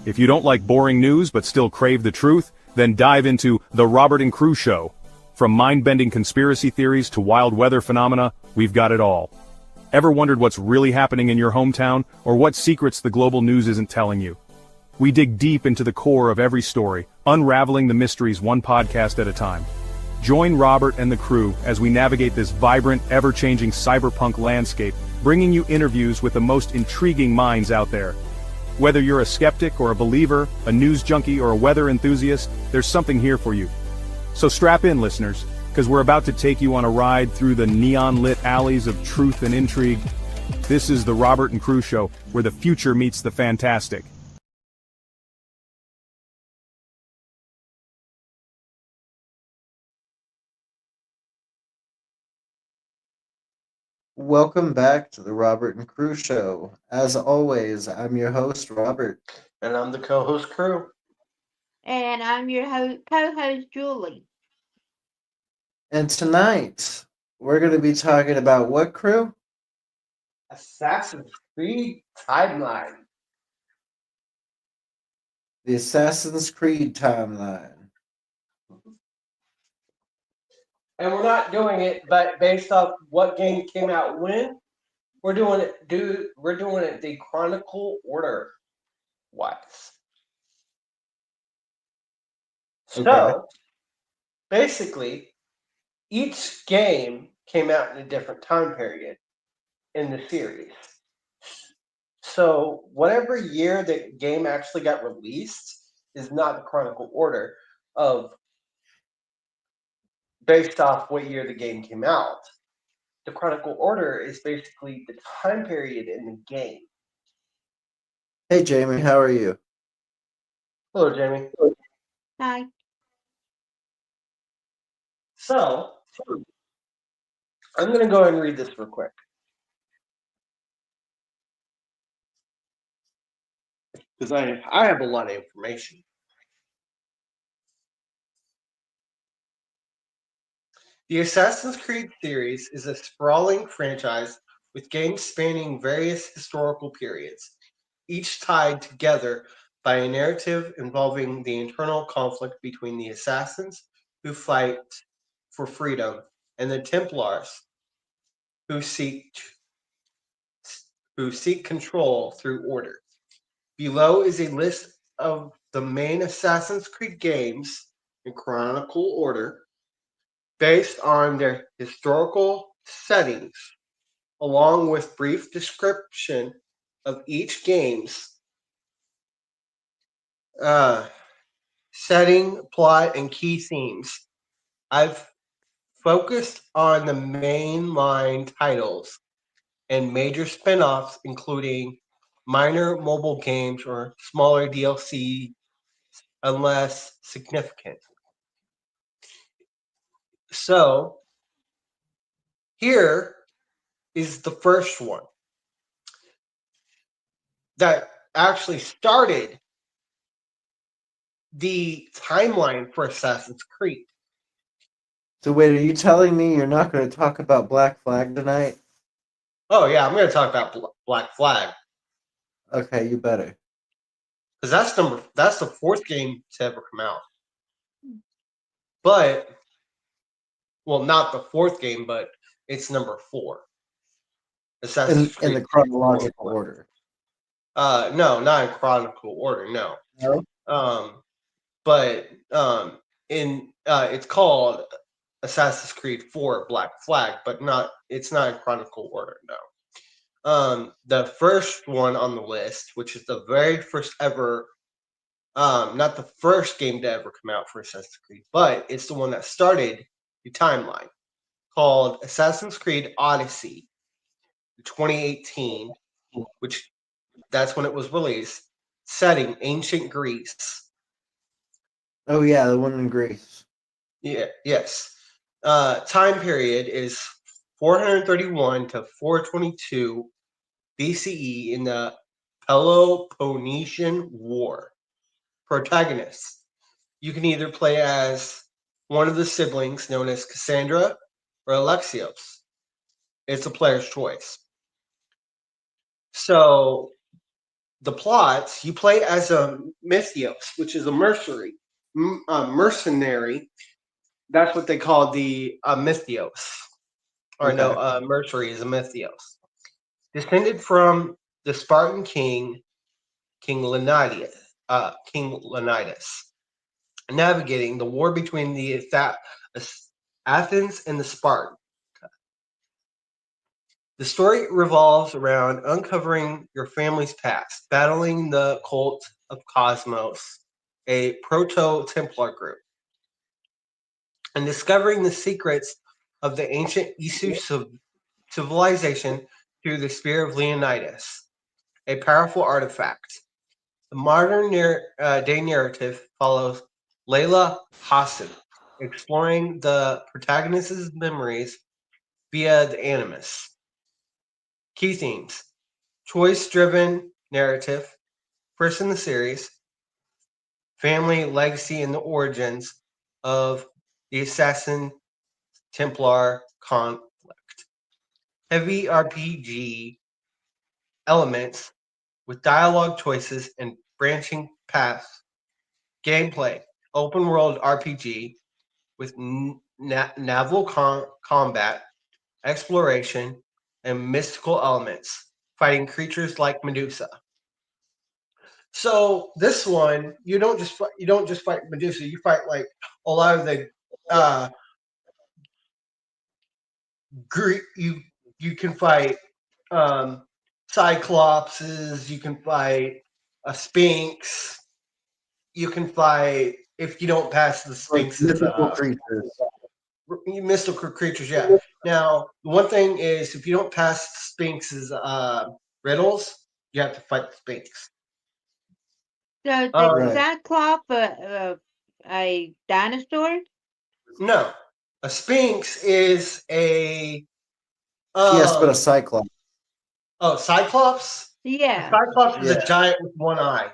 If you don't like boring news but still crave the truth, then dive into The Robert and Crew Show. From mind-bending conspiracy theories to wild weather phenomena, we've got it all. Ever wondered what's really happening in your hometown, or what secrets the global news isn't telling you? We dig deep into the core of every story, unraveling the mysteries one podcast at a time. Join Robert and the crew as we navigate this vibrant, ever-changing cyberpunk landscape, bringing you interviews with the most intriguing minds out there. Whether you're a skeptic or a believer, a news junkie or a weather enthusiast, there's something here for you. So strap in, listeners, because we're about to take you on a ride through the neon-lit alleys of truth and intrigue. This is the Robert and Crew Show, where the future meets the fantastic. Welcome back to the Robert and Crew Show. As always, I'm your host, Robert. And I'm the co-host, Crew. And I'm your co-host, Julie. And tonight, we're going to be talking about what, Crew? Assassin's Creed timeline. The Assassin's Creed timeline. And we're not doing it, but based off what game came out when, we're doing it the chronological order wise. Okay. So basically, each game came out in a different time period in the series. So whatever year the game actually got released is not the chronological order of based off what year the game came out. The chronological order is basically the time period in the game. Hey, Jamie, how are you? Hello, Jamie. Hi. So, I'm going to go ahead and read this real quick. Because I have a lot of information. The Assassin's Creed series is a sprawling franchise with games spanning various historical periods, each tied together by a narrative involving the internal conflict between the assassins who fight for freedom and the Templars who seek control through order. Below is a list of the main Assassin's Creed games in chronological order based on their historical settings, along with brief description of each game's setting, plot, and key themes. I've focused on the mainline titles and major spin-offs, including minor mobile games or smaller DLC, unless significant. So, here is the first one that actually started the timeline for Assassin's Creed. So wait, are you telling me you're not going to talk about Black Flag tonight? Oh yeah, I'm going to talk about Black Flag. Okay, you better. Because that's the fourth game to ever come out. But, well, not the fourth game, but it's number 4. Assassin's Creed In the chronological order. No, not in chronological order, no. No? It's called Assassin's Creed 4 Black Flag, but it's not in chronological order, no. The first one on the list, which is the very first ever, not the first game to ever come out for Assassin's Creed, but it's the one that started the timeline, called Assassin's Creed Odyssey 2018, which that's when it was released. Setting ancient Greece. Oh yeah, the one in Greece. Yeah, yes. Time period is 431 to 422 BCE in the Peloponnesian War. Protagonists. You can either play as one of the siblings known as Cassandra or Alexios. It's a player's choice. So the plots, you play as a Mythios, which is a mercenary. That's what they call the Mythios. Or no, mercenary is a Mythios. Descended from the Spartan king, King Leonidas, navigating the war between the Athens and the Spartans. The story revolves around uncovering your family's past, battling the cult of Cosmos, a proto-Templar group, and discovering the secrets of the ancient Isu civilization through the spear of Leonidas, a powerful artifact. The modern day narrative follows Layla Hassan, exploring the protagonist's memories via the Animus. Key themes: choice-driven narrative, first in the series, family, legacy, and the origins of the Assassin Templar conflict. Heavy RPG elements with dialogue choices and branching paths. Gameplay: open world RPG with naval combat, exploration, and mystical elements, fighting creatures like Medusa. So this one, you don't just fight Medusa. You fight like a lot of the you can fight Cyclopses. You can fight a Sphinx. You can fight if you don't pass the Sphinx's Mythical creatures. mystical creatures. Yeah. Now, the one thing is, if you don't pass Sphinx's riddles, you have to fight the Sphinx. So the Right. Cyclops a dinosaur? No, a Sphinx is a Yes, but a cyclops. oh, Cyclops. A Yeah. Cyclops is a Yeah. giant with one eye.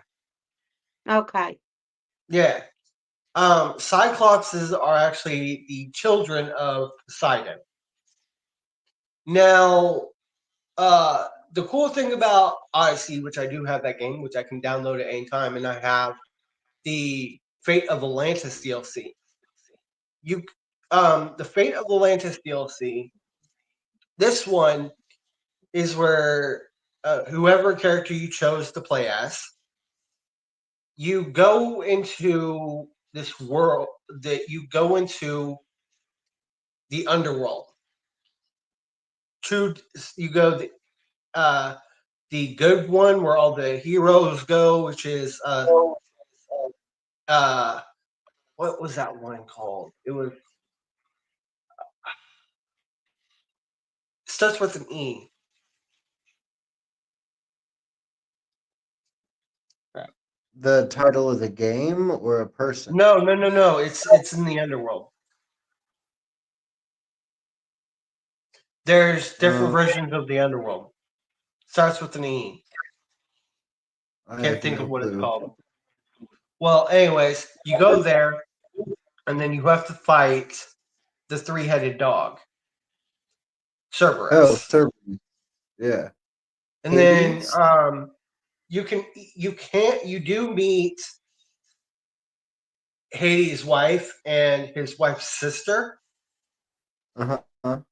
Okay. Yeah. Cyclopses are actually the children of Poseidon. Now, the cool thing about Odyssey, which I do have that game, which I can download at any time, and I have the Fate of Atlantis DLC. The Fate of Atlantis DLC. This one is where whoever character you chose to play as, you go into this world that you go into the underworld. You go the good one where all the heroes go, which is what was that one called? It was starts with an E. The title of the game or a person? No. It's in the underworld. There's different versions of the underworld. Starts with an E. I Can't have think no of what it's clue. called. Well, anyways, you go there, and then you have to fight the three-headed dog, Cerberus. Oh, Serpent. Yeah. And then Hades? you do meet Hades' wife and his wife's sister. Uh-huh.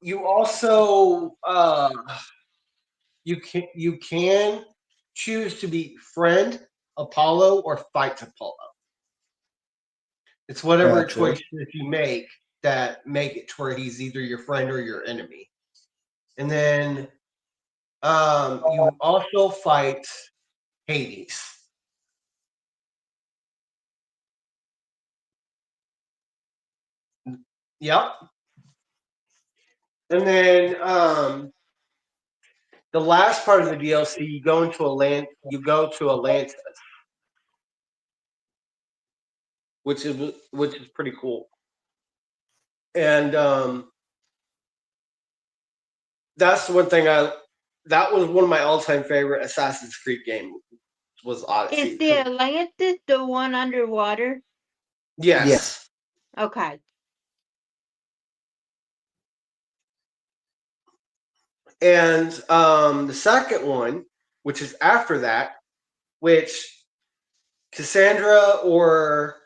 You also you can choose to befriend Apollo or fight Apollo. It's whatever Gotcha. choices you make that make it to where he's either your friend or your enemy. And then you also fight Hades. Yep. And then the last part of the DLC, you go to Atlantis, which is pretty cool. And that's the one thing that was one of my all-time favorite Assassin's Creed games was Odyssey. Is the Atlantis the one underwater? Yes. Okay. And the second one, which is after that, which Cassandra or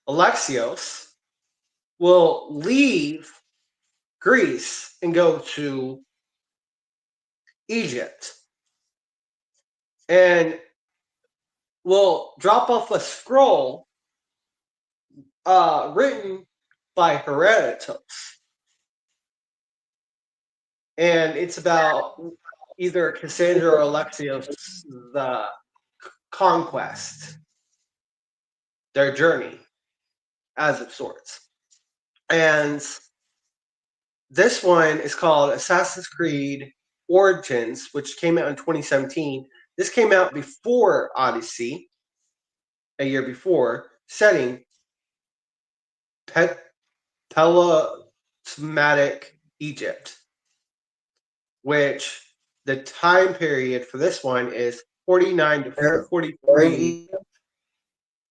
Alexios will leave Greece and go to Egypt and will drop off a scroll written by Herodotus. And it's about either Cassandra or Alexios' the conquest, their journey as of sorts. And this one is called Assassin's Creed Origins, which came out in 2017. This came out before Odyssey, a year before, setting Ptolemaic Egypt, which the time period for this one is 49 to Where in 43. Egypt?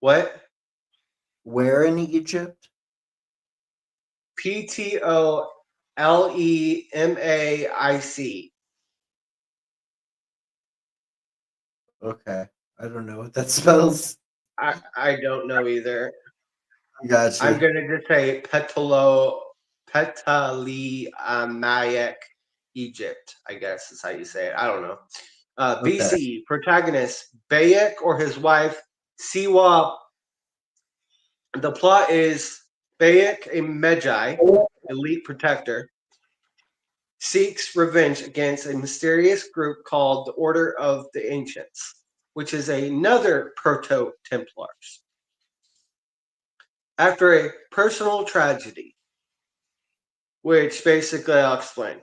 What? Where in Egypt? Ptolemaic. Okay. I don't know what that spells. I don't know either. Gotcha. I'm going to just say Ptolemaic Egypt, I guess is how you say it. I don't know. Okay. BC, protagonist, Bayek or his wife, Siwa. The plot is Bayek, a Magi, elite protector, seeks revenge against a mysterious group called the Order of the Ancients, which is another Proto-Templars. After a personal tragedy, which basically I'll explain,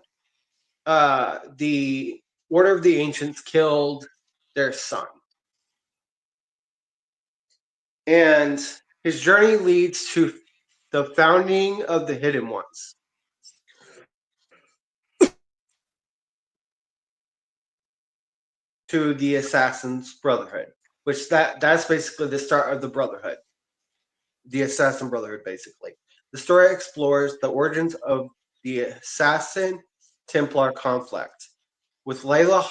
the Order of the Ancients killed their son. And his journey leads to the founding of the Hidden Ones. To the Assassin's Brotherhood, which that's basically the start of the Brotherhood. The Assassin Brotherhood, basically. The story explores the origins of the Assassin Templar conflict, with Layla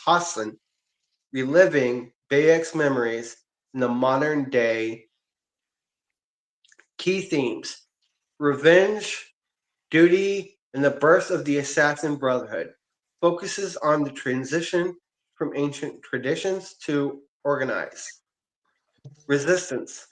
Hassan reliving Bayek's memories in the modern day. Key themes: revenge, duty, and the birth of the Assassin Brotherhood. Focuses on the transition from ancient traditions to organized resistance.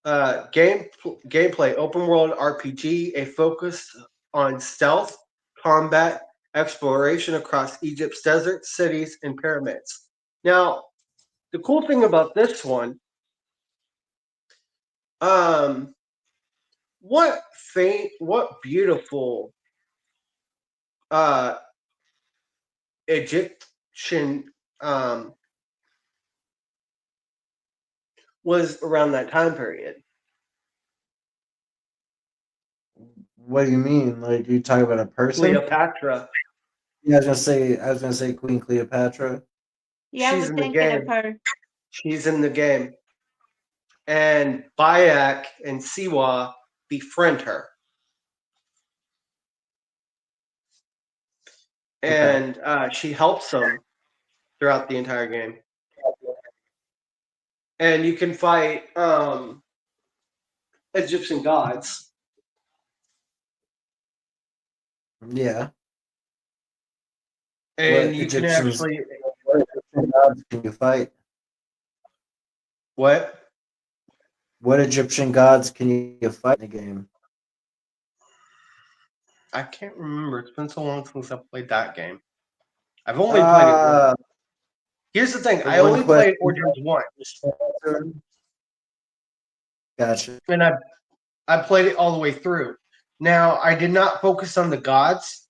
Gameplay: open world RPG, a focus on stealth, combat, exploration across Egypt's deserts, cities, and pyramids. Now, the cool thing about this one, what beautiful Egyptian was around that time period. What do you mean? Like you talk about a person? Cleopatra. Yeah, I was gonna say Queen Cleopatra. Yeah, I She's was in the thinking of game. her. She's in the game. And Bayak and Siwa befriend her. Okay. And she helps them throughout the entire game. And you can fight Egyptian gods. Yeah. And you can actually... What Egyptian gods can you fight? What? What Egyptian gods can you fight in the game? I can't remember. It's been so long since I've played that game. I've only played it once. Here's the thing. I only played Origins once. Gotcha. And I played it all the way through. Now, I did not focus on the gods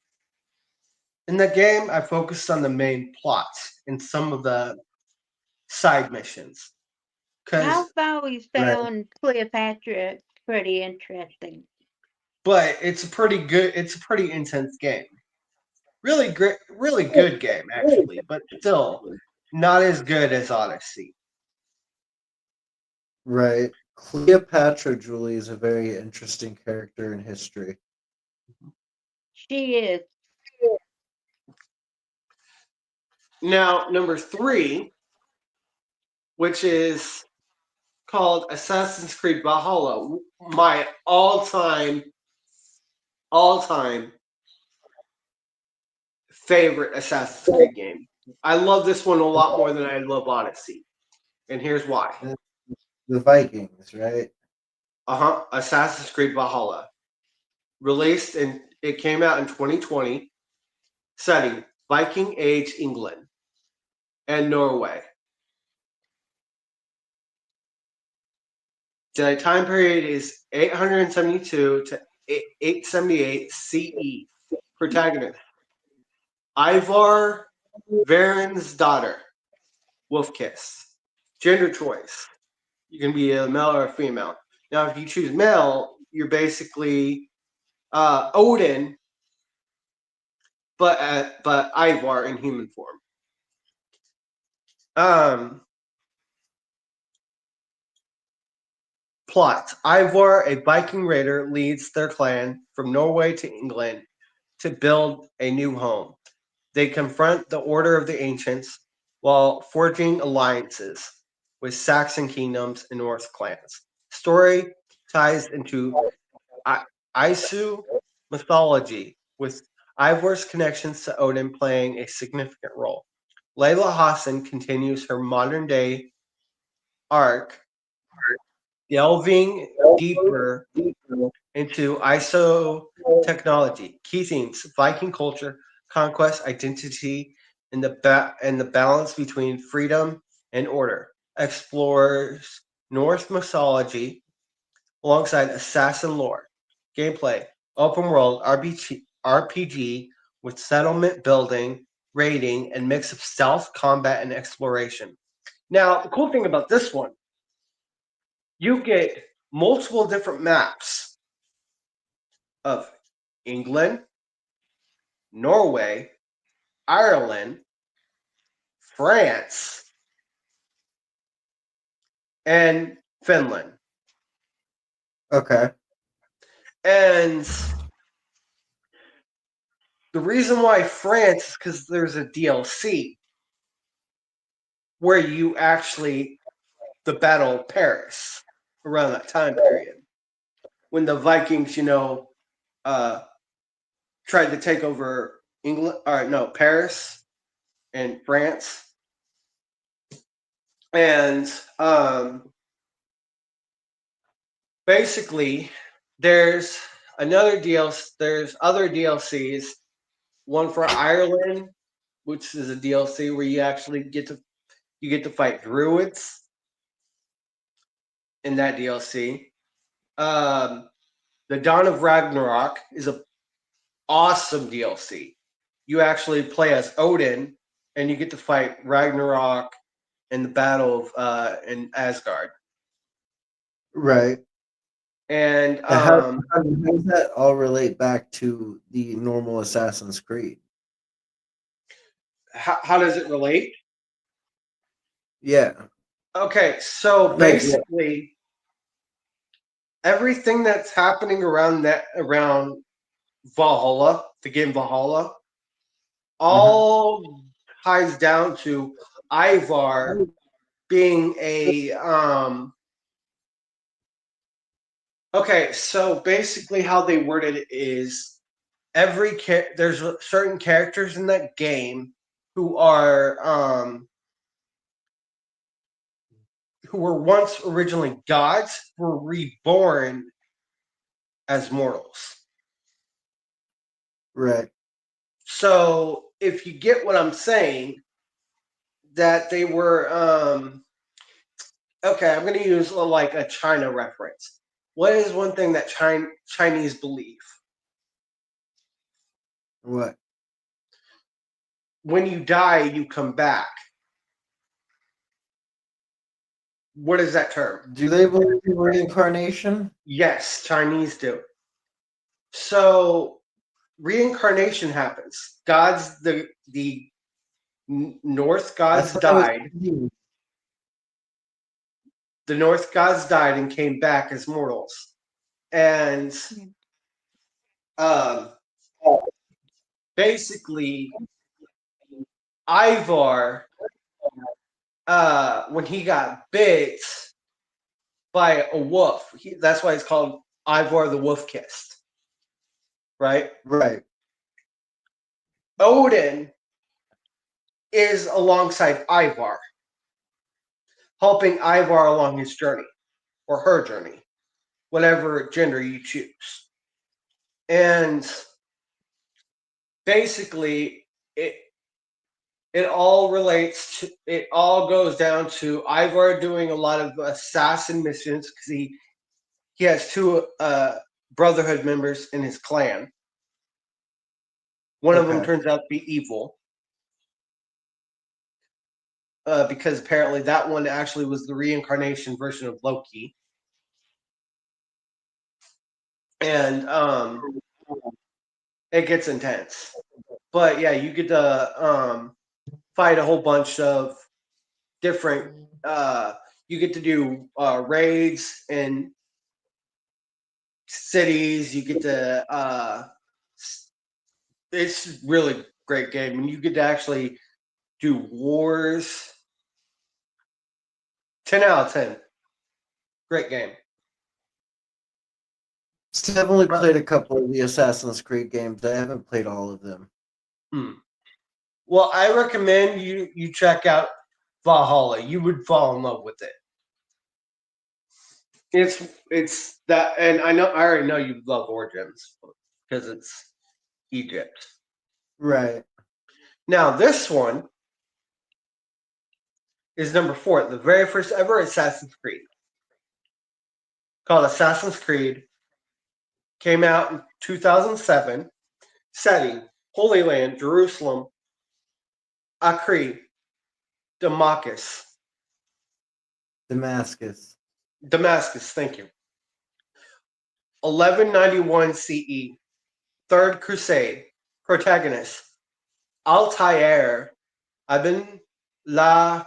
in the game. I focused on the main plots and some of the side missions. I've always found Cleopatra pretty interesting. But it's a pretty intense game. Really great, really good game, actually, but still not as good as Odyssey. Right. Cleopatra, Julie, is a very interesting character in history. She is. Now, number 3 which is called Assassin's Creed Valhalla, my all-time favorite Assassin's Creed game. I love this one a lot more than I love Odyssey, and here's why. The Vikings, right? Assassin's Creed Valhalla, it came out in 2020. Setting: Viking Age England and Norway. The time period is 872 to 878 CE. Protagonist: Ivar Varen's daughter, Wolfkiss. Gender choice: you can be a male or a female. Now, if you choose male, you're basically Odin, but Ivar in human form. Plot: Ivar, a Viking raider, leads their clan from Norway to England to build a new home. They confront the Order of the Ancients while forging alliances with Saxon kingdoms and Norse clans. Story ties into Isu mythology, with Ivar's connections to Odin playing a significant role. Layla Hassan continues her modern-day arc, delving deeper into ISO technology, key themes: Viking culture, conquest, identity, and the balance between freedom and order. Explores Norse mythology alongside assassin lore. Gameplay: open world RPG with settlement building, raiding, and mix of stealth, combat, and exploration. Now, the cool thing about this one, you get multiple different maps of England, Norway, Ireland, France, and Finland. Okay. And the reason why France is because there's a DLC where you actually, the Battle of Paris, around that time period, when the Vikings, tried to take over Paris and France. And basically, there's other DLCs. One for Ireland, which is a DLC where you actually get to fight druids in that DLC. The Dawn of Ragnarok is an awesome DLC. You actually play as Odin, and you get to fight Ragnarok in the battle of in Asgard. Right. And how does that all relate back to the normal Assassin's Creed? how does it relate? Yeah. Okay, so basically, everything that's happening around Valhalla, the game Valhalla, all ties down to Ivar being a Okay, so basically how they worded it is there's certain characters in that game who were once originally gods, were reborn as mortals. Right. So if you get what I'm saying, that they were okay, I'm going to use like a China reference. What is one thing that Chinese believe? What? When you die, you come back. What is that term? Do they believe in reincarnation? Yes, Chinese do. So reincarnation happens. The North gods died. The North gods died and came back as mortals. And basically, Ivar when he got bit by a wolf. That's why it's called Ivar the Wolf Kissed. Right? Right. Odin is alongside Ivar, helping Ivar along his journey, or her journey, whatever gender you choose. And basically, it all relates to, it all goes down to Ivar doing a lot of assassin missions because he has two Brotherhood members in his clan. One of them turns out to be evil. Because apparently that one actually was the reincarnation version of Loki. And it gets intense. But yeah, you get to fight a whole bunch of different you get to do raids in cities. You get to it's really great game, and you get to actually do wars. 10 out of 10. Great game. So I've only played a couple of the Assassin's Creed games. I haven't played all of them. Well, I recommend you check out Valhalla. You would fall in love with it. It's that, and I already know you love Origins because it's Egypt. Right. Now this one is number 4, the very first ever Assassin's Creed, called Assassin's Creed. Came out in 2007. Setting: Holy Land, Jerusalem, Acre, Damascus. Thank you. 1191 CE. Third Crusade. Protagonist: Altair Ibn la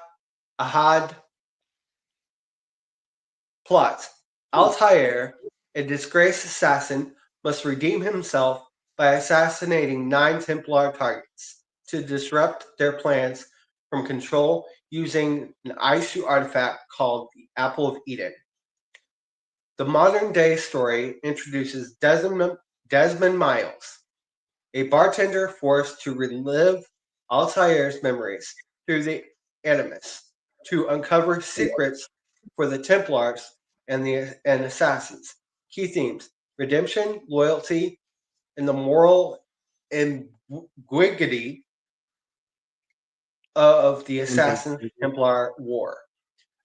Ahad. Plot: Altair, a disgraced assassin, must redeem himself by assassinating 9 Templar targets to disrupt their plans from control using an Isu artifact called the Apple of Eden. The modern-day story introduces Desmond Miles, a bartender forced to relive Altair's memories through the Animus to uncover secrets for the Templars and assassins. Key themes: redemption, loyalty, and the moral ambiguity of the Assassin-Templar War.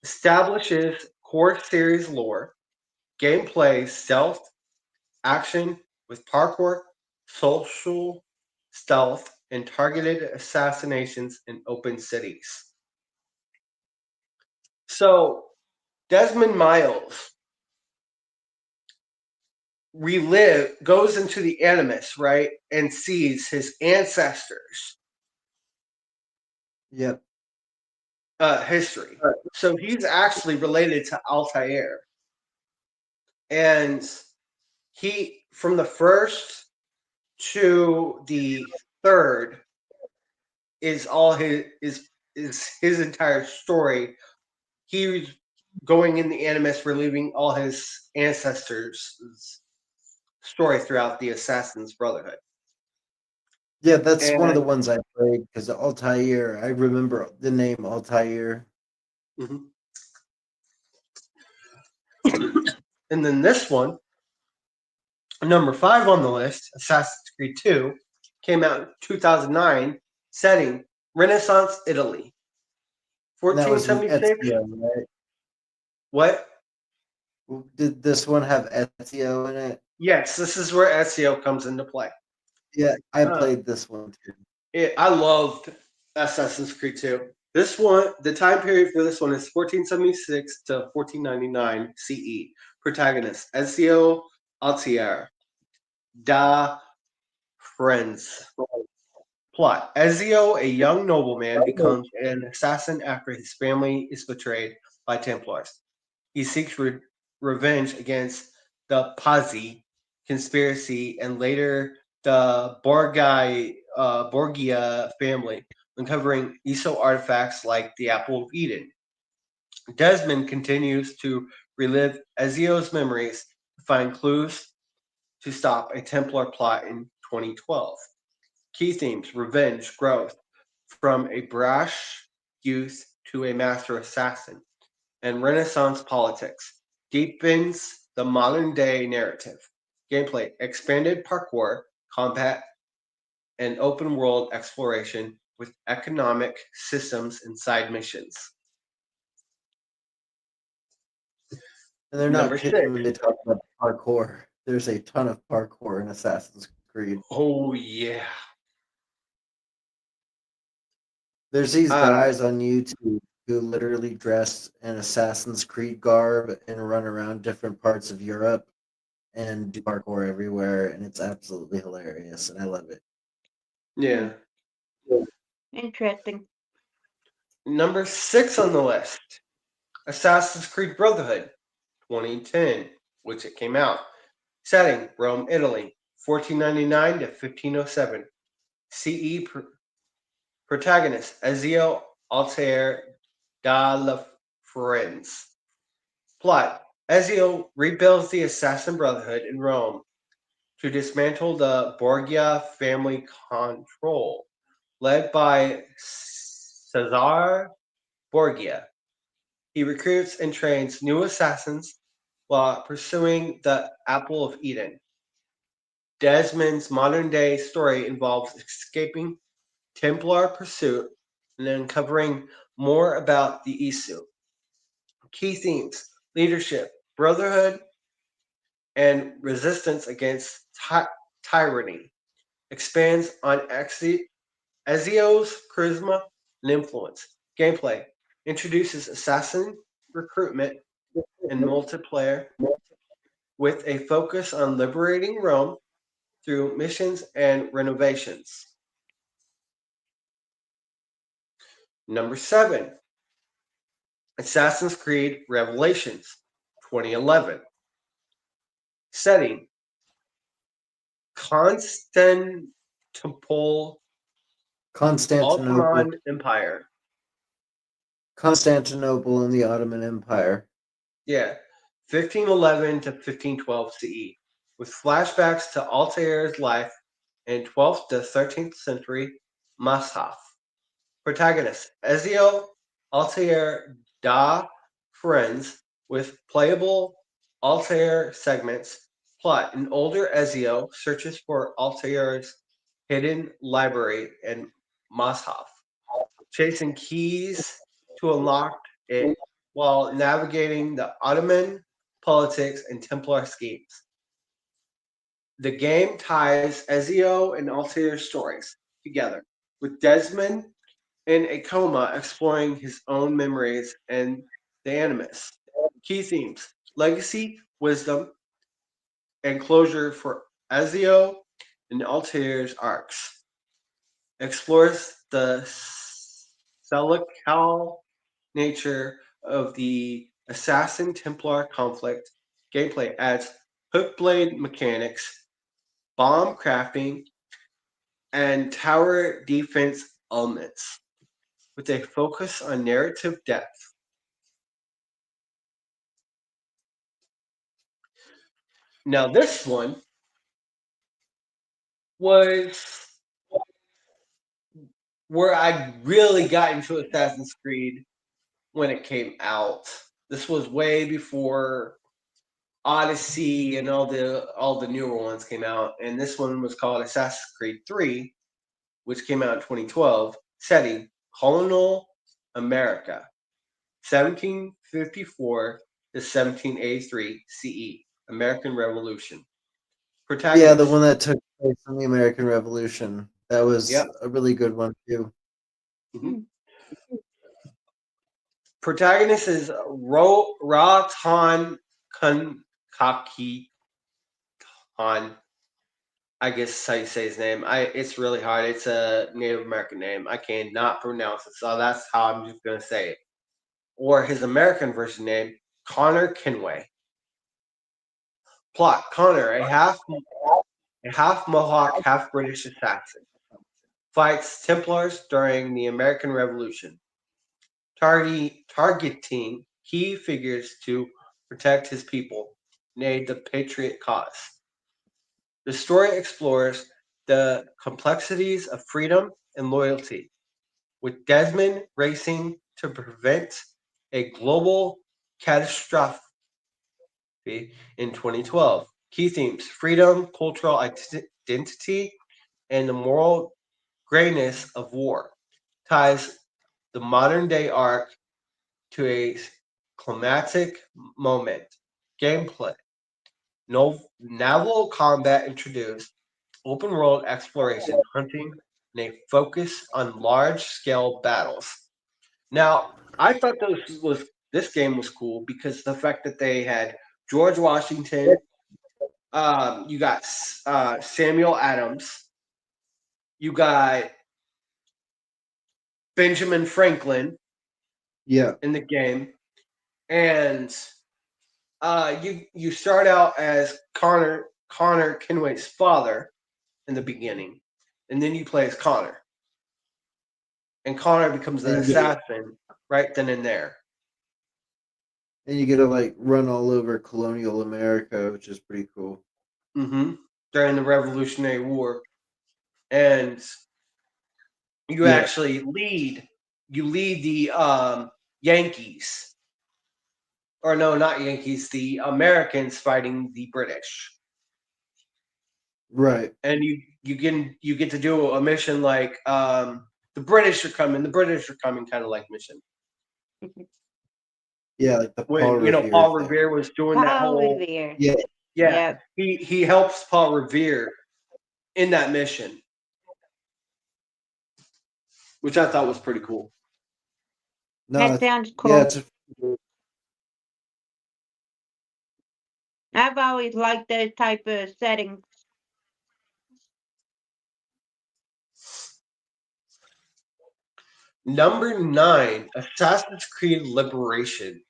Establishes core series lore, gameplay, stealth, action with parkour, social stealth, and targeted assassinations in open cities. So, Desmond Miles goes into the Animus, right, and sees his ancestors. Yep. History. So he's actually related to Altair. And he, from the first to the third, is all his entire story. He's going in the Animus, reliving all his ancestors' story throughout the Assassin's Brotherhood. Yeah, that's one of the ones I played because Altair. I remember the name Altair. Mm-hmm. And then this one, number 5 on the list, Assassin's Creed 2, came out in 2009. Setting: Renaissance Italy. 1476. Right? What? Did this one have Ezio in it? Yes, this is where Ezio comes into play. Yeah, I played this one too. I loved Assassin's Creed 2. This one, the time period for this one is 1476 to 1499 CE. Protagonist: Ezio Altair. Da Friends. Plot: Ezio, a young nobleman, becomes an assassin after his family is betrayed by Templars. He seeks revenge against the Pazzi conspiracy and later the Borgia family, uncovering ESO artifacts like the Apple of Eden. Desmond continues to relive Ezio's memories to find clues to stop a Templar plot in 2012. Key themes: revenge, growth, from a brash youth to a master assassin, and Renaissance politics, deepens the modern day narrative. Gameplay: expanded parkour, combat, and open world exploration with economic systems and side missions. And they're not Number kidding when 6. they talk about parkour. There's a ton of parkour in Assassin's Creed. Oh, yeah. There's these guys on YouTube who literally dress in Assassin's Creed garb and run around different parts of Europe and do parkour everywhere, and it's absolutely hilarious, and I love it. Yeah. Interesting. Number 6 on the list, Assassin's Creed Brotherhood, 2010, which it came out. Setting: Rome, Italy, 1499 to 1507. CE. Protagonist: Ezio Altair da la Firenze. Plot: Ezio rebuilds the Assassin Brotherhood in Rome to dismantle the Borgia family control, led by Cesare Borgia. He recruits and trains new assassins while pursuing the Apple of Eden. Desmond's modern-day story involves escaping Templar pursuit and uncovering more about the Isu. Key themes: leadership, brotherhood, and resistance against tyranny. Expands on Ezio's charisma and influence. Gameplay: introduces assassin recruitment and multiplayer with a focus on liberating Rome through missions and renovations. Number 7, Assassin's Creed Revelations, 2011. Setting: Constantinople Constantinople, Ottoman Empire. Constantinople and the Ottoman Empire. Yeah, 1511 to 1512 CE, with flashbacks to Altair's life in 12th to 13th century Mashaf. Protagonist: Ezio Altair da Firenze, with playable Altair segments. Plot: an older Ezio searches for Altair's hidden library in Mashaf, chasing keys to unlock it while navigating the Ottoman politics and Templar schemes. The game ties Ezio and Altair's stories together, with Desmond in a coma exploring his own memories and the Animus. Key themes: legacy, wisdom, and closure for Ezio and Altair's arcs. Explores the Selical nature of the Assassin Templar conflict. Gameplay adds hook blade mechanics, bomb crafting, and tower defense elements, with a focus on narrative depth. Now, this one was where I really got into Assassin's Creed when it came out. This was way before Odyssey and all the newer ones came out, and this one was called Assassin's Creed 3, which came out in 2012. Setting: colonial America, 1754 to 1783 CE, American Revolution. Protagonist. Yeah, the one that took place in the American Revolution. That was Yep. a really good one too. Mm-hmm. Protagonist is Ratan Kaki Han. I guess that's how you say his name. It's really hard. It's a Native American name. I cannot pronounce it, so that's how I'm just gonna say it. Or his American version name, Connor Kenway. Plot: Connor, a half Mohawk, half British assassin, fights Templars during the American Revolution, targeting key figures to protect his people and aid the patriot cause. The story explores the complexities of freedom and loyalty, with Desmond racing to prevent a global catastrophe in 2012. Key themes: freedom, cultural identity, and the moral grayness of war. Ties the modern day arc to a climatic moment. Gameplay: naval combat introduced, open world exploration, hunting, and a focus on large scale battles. Now, I thought this game was cool because the fact that they had George Washington, you got Samuel Adams, you got Benjamin Franklin in the game, and you start out as Connor Kenway's father in the beginning, and then you play as Connor, and Connor becomes an assassin right then and there. And you get to like run all over colonial America, which is pretty cool. Mm-hmm. During the Revolutionary War, and you actually lead. You lead the Yankees, or no, not Yankees. The Americans fighting the British. Right. And you get to do a mission like the British are coming, kind of like mission. Yeah, like the when Paul Revere was doing that whole Revere. Yeah. Yep. He helps Paul Revere in that mission, which I thought was pretty cool. No, That sounds cool. Yeah, I've always liked those type of settings. Number 9, Assassin's Creed Liberation,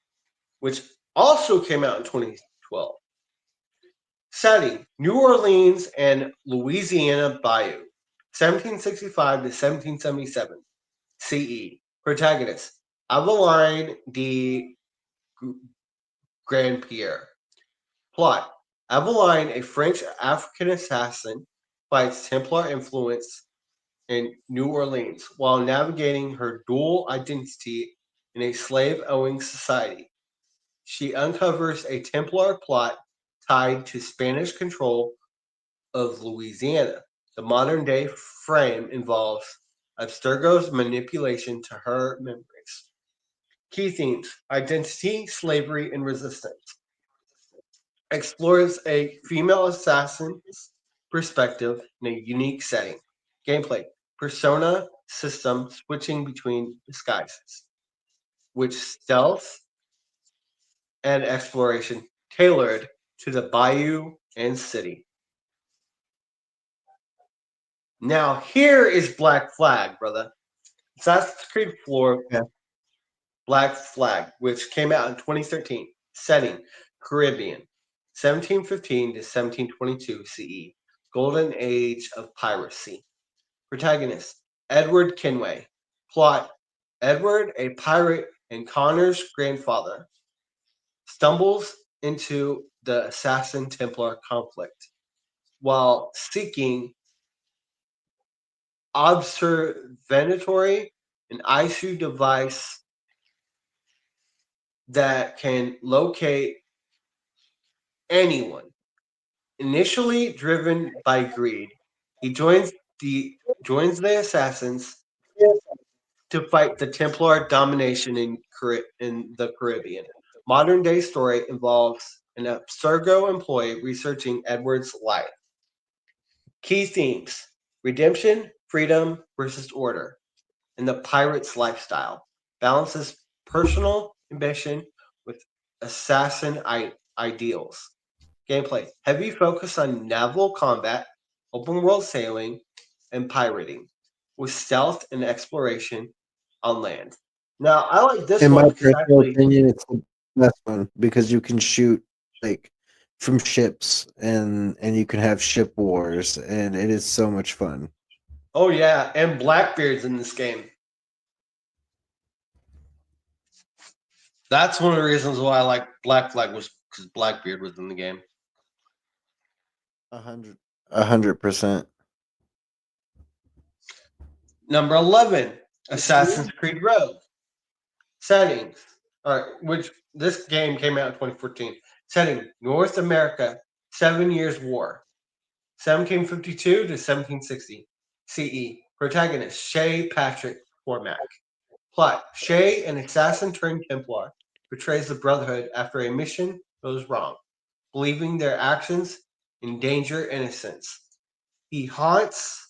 which also came out in 2012. Setting: New Orleans and Louisiana Bayou, 1765 to 1777 CE. Protagonist: Aveline de Grandpierre. Plot: Aveline, a French African assassin, fights Templar influence in New Orleans while navigating her dual identity in a slave-owning society. She uncovers a Templar plot tied to Spanish control of Louisiana. The modern-day frame involves Abstergo's manipulation to her memories. Key themes: identity, slavery, and resistance. Explores a female assassin's perspective in a unique setting. Gameplay: persona system switching between disguises, which stealth and exploration tailored to the bayou and city. Now here is Black Flag, brother. Assassin's Creed 4 Black Flag, which came out in 2013. Setting: Caribbean, 1715 to 1722 CE. Golden Age of Piracy. Protagonist: Edward Kenway. Plot: Edward, a pirate and Connor's grandfather, stumbles into the Assassin Templar conflict while seeking observatory, an ISU device that can locate anyone. Initially driven by greed, he joins the assassins to fight the Templar domination in the Caribbean. Modern day story involves an Abstergo employee researching Edward's life. Key themes: redemption, freedom versus order, and the pirate's lifestyle. Balances personal ambition with assassin ideals. Gameplay: heavy focus on naval combat, open world sailing, and pirating, with stealth and exploration on land. Now, I like this in one my because personal actually, opinion, it's the best one because you can shoot like from ships and you can have ship wars and it is so much fun. Oh yeah, and Blackbeard's in this game. That's one of the reasons why I like Black Flag was because Blackbeard was in the game. 100%. Number 11, Assassin's Creed Rogue. Settings. All right, which this game came out in 2014. Setting: North America, 7 Years' War, 1752 to 1760 CE. Protagonist: Shay Patrick Cormac. Plot: Shay, an assassin turned Templar, betrays the Brotherhood after a mission goes wrong, believing their actions endanger innocence. He hunts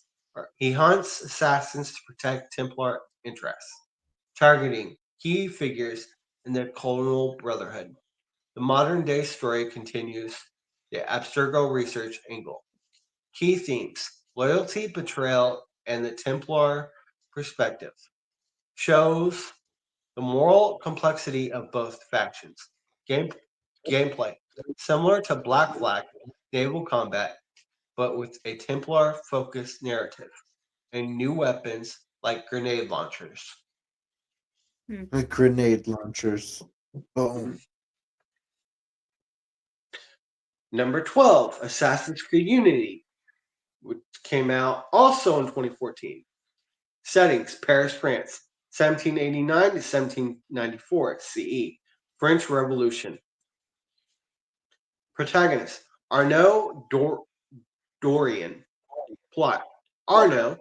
assassins to protect Templar interests, targeting key figures in the colonial Brotherhood. The modern day story continues the Abstergo research angle. Key themes: loyalty, betrayal, and the Templar perspective. Shows the moral complexity of both factions. Gameplay: similar to Black Flag, naval combat, but with a Templar-focused narrative and new weapons like grenade launchers. Grenade launchers. Boom. Number 12, Assassin's Creed Unity, which came out also in 2014. Settings: Paris, France, 1789 to 1794 CE, French Revolution. Protagonist: Arnaud Dorian. Plot: Arnaud,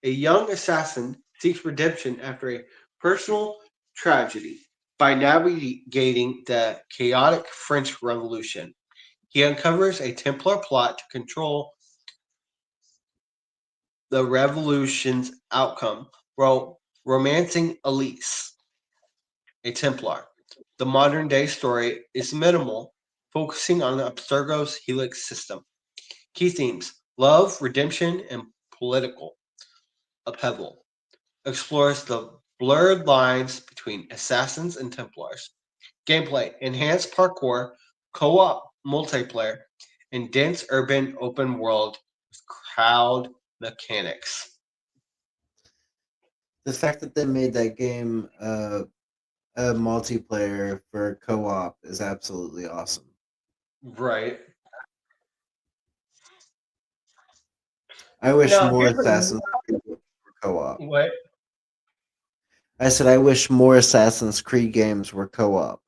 a young assassin, seeks redemption after a personal tragedy by navigating the chaotic French Revolution. He uncovers a Templar plot to control the revolution's outcome while romancing Elise, a Templar. The modern day story is minimal, focusing on Abstergo's Helix system. Key themes: love, redemption, and political upheaval. Explores the blurred lines between assassins and Templars. Gameplay: enhanced parkour, co-op multiplayer, and dense urban open world with crowd mechanics. The fact that they made that game a multiplayer for co-op is absolutely awesome. Right. I wish Now, more here's Assassin's Creed were co-op. what? I said I wish more Assassin's Creed games were co-op.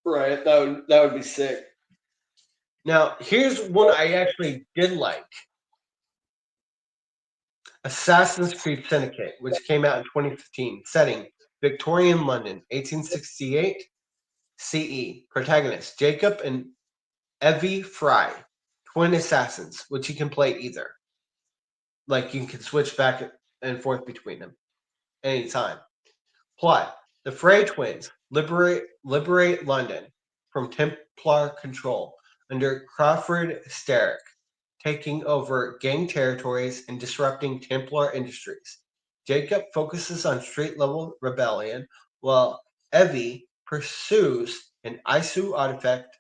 Right. That would be sick. Now, here's one I actually did like. Assassin's Creed Syndicate, which came out in 2015. Setting: Victorian London, 1868 CE. Protagonist: Jacob and Evie Fry, twin assassins, which you can play either. Like you can switch back and forth between them anytime. Plot: the Frey twins liberate London from Templar control under Crawford Starrick, taking over gang territories and disrupting Templar industries. Jacob focuses on street-level rebellion, while Evie pursues an Isu artifact,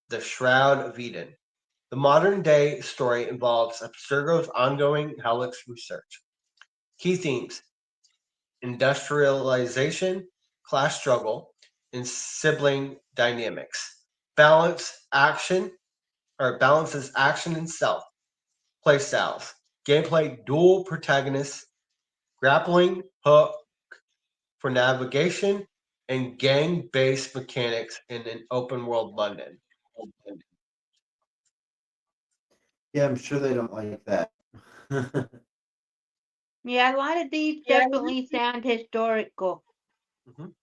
the Shroud of Eden. The modern-day story involves Abstergo's ongoing Helix research. Key themes: industrialization, class struggle, and sibling dynamics. Balances action and stealth. Play styles: gameplay, dual protagonists, grappling hook for navigation, and gang-based mechanics in an open-world London. Yeah, I'm sure they don't like that. Yeah, a lot of these definitely sound historical. Mhm.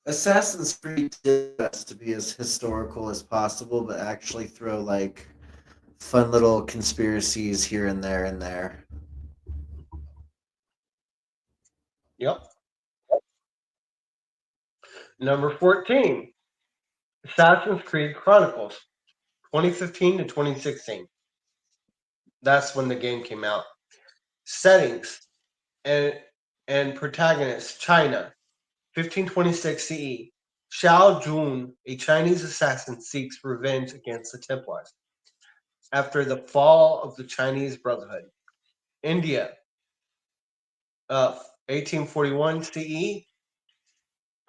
Assassin's Creed did best to be as historical as possible, but actually throw like fun little conspiracies here and there and there. Yep. Number 14, Assassin's Creed Chronicles, 2015 to 2016. That's when the game came out. Settings and protagonist: China, 1526 CE. Xiao Jun, a Chinese assassin, seeks revenge against the Templars. after the fall of the Chinese Brotherhood. India, 1841 CE,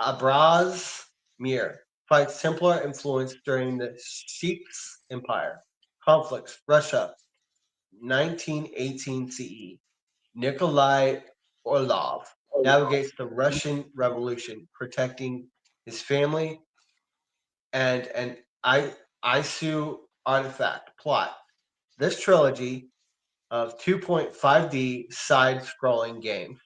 Abraz Mir fights Templar influence during the Sheikh's Empire. Conflicts, Russia, 1918 CE. Nikolai Orlov navigates the Russian Revolution, protecting his family and an Isu artifact plot. This trilogy of 2.5D side-scrolling games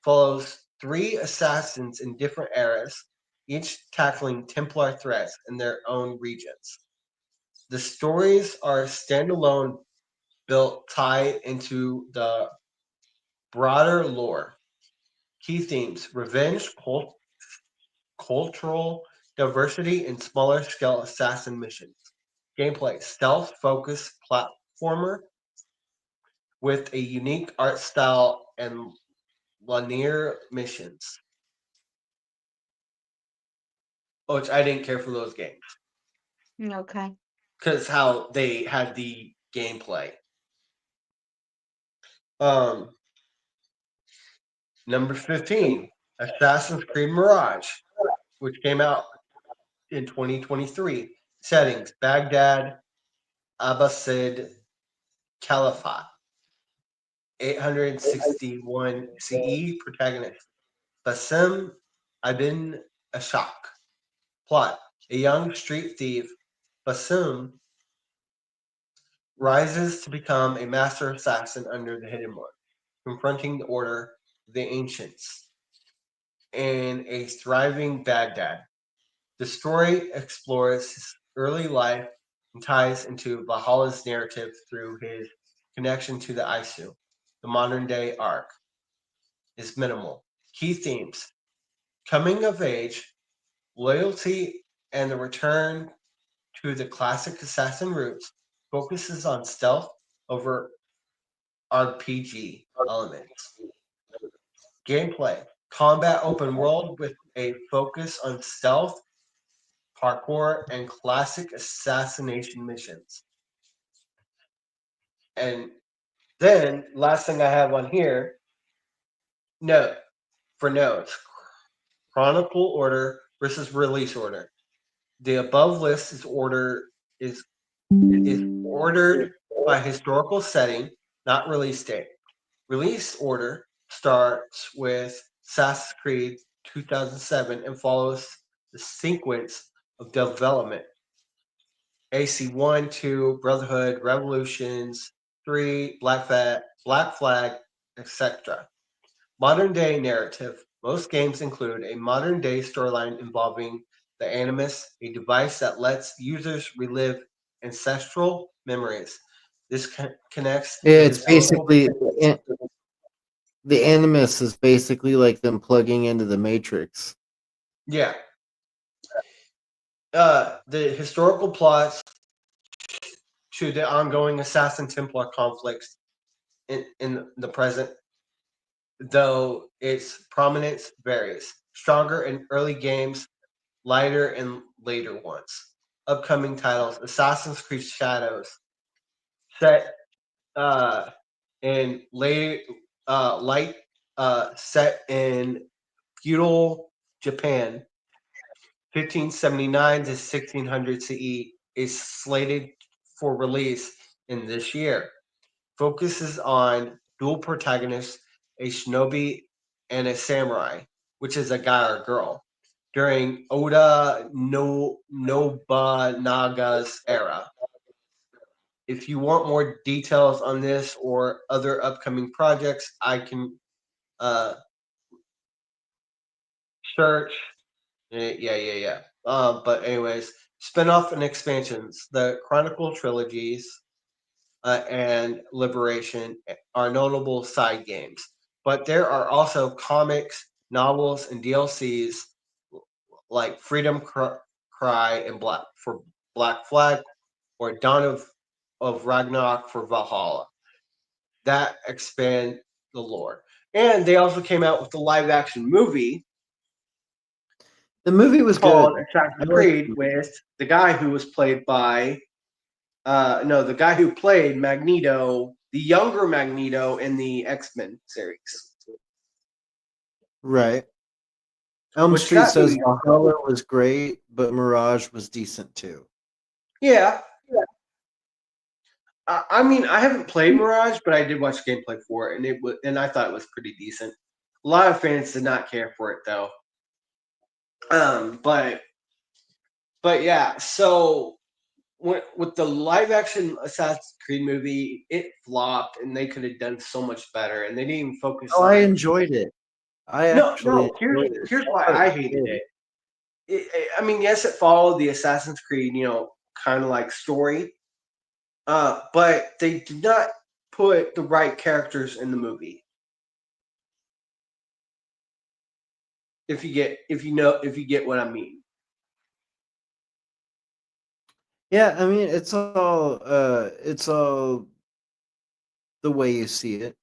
follows three assassins in different eras, each tackling Templar threats in their own regions. The stories are standalone, built tie into the broader lore. Key themes: revenge, cultural diversity, and smaller scale assassin missions. Gameplay: stealth focused platformer with a unique art style and linear missions. Which I didn't care for those games Okay. because how they had the gameplay. Number 15, Assassin's Creed Mirage, which came out in 2023. Settings: Baghdad, Abbasid Caliphate. 861 CE. Protagonist: Basim ibn Ashak. Plot: a young street thief, Basim rises to become a master assassin under the Hidden One, confronting the Order of the Ancients in a thriving Baghdad. The story explores his early life and ties into Valhalla's narrative through his connection to the Isu. The modern day arc is minimal. Key themes: coming of age, loyalty, and the return to the classic assassin roots. Focuses on stealth over RPG elements. Gameplay: combat open world with a focus on stealth, parkour, and classic assassination missions. And then, last thing I have on here, note for notes: Chronicle order versus release order. The above list is ordered by historical setting, not release date. Release order starts with Assassin's Creed 2007 and follows the sequence of development. AC1, 2, Brotherhood, Revolutions, 3, Black Flag, etc. Modern day narrative. Most games include a modern day storyline involving the Animus, a device that lets users relive ancestral memories. This connects Yeah, the it's historical. basically the Animus is basically like them plugging into the Matrix. Yeah. The historical plots to the ongoing Assassin Templar conflicts in the present, though its prominence varies. Stronger in early games, lighter in later ones. Upcoming titles: Assassin's Creed Shadows, set in late light set in feudal Japan, 1579 to 1600 CE, is slated for release in this year. Focuses on dual protagonists, a shinobi and a samurai, which is a guy or girl, during Oda Nobunaga's era. If you want more details on this or other upcoming projects, I can search. Yeah. But anyways, spin-off and expansions. The Chronicle trilogies and Liberation are notable side games. But there are also comics, novels, and DLCs like Freedom Cry and Black Flag, or Dawn of Ragnarok for Valhalla, that expand the lore. And they also came out with the live action movie The movie was called good. Assassin's Creed with the guy who was played by No, the guy who played Magneto, the younger Magneto in the X-Men series. Right. Elm Which Street that says movie, Valhalla was great, but Mirage was decent too. yeah. I mean, I haven't played Mirage, but I did watch gameplay for it, and I thought it was pretty decent. A lot of fans did not care for it though. But yeah. So with the live action Assassin's Creed movie, it flopped, and they could have done so much better, and they didn't even focus Oh, I on. enjoyed it. I No, actually no. enjoyed it. Here's I why thought it I was hated good. it. I mean, yes, it followed the Assassin's Creed, kind of like story, but they did not put the right characters in the movie. If you get what I mean. Yeah, I mean it's all the way you see it.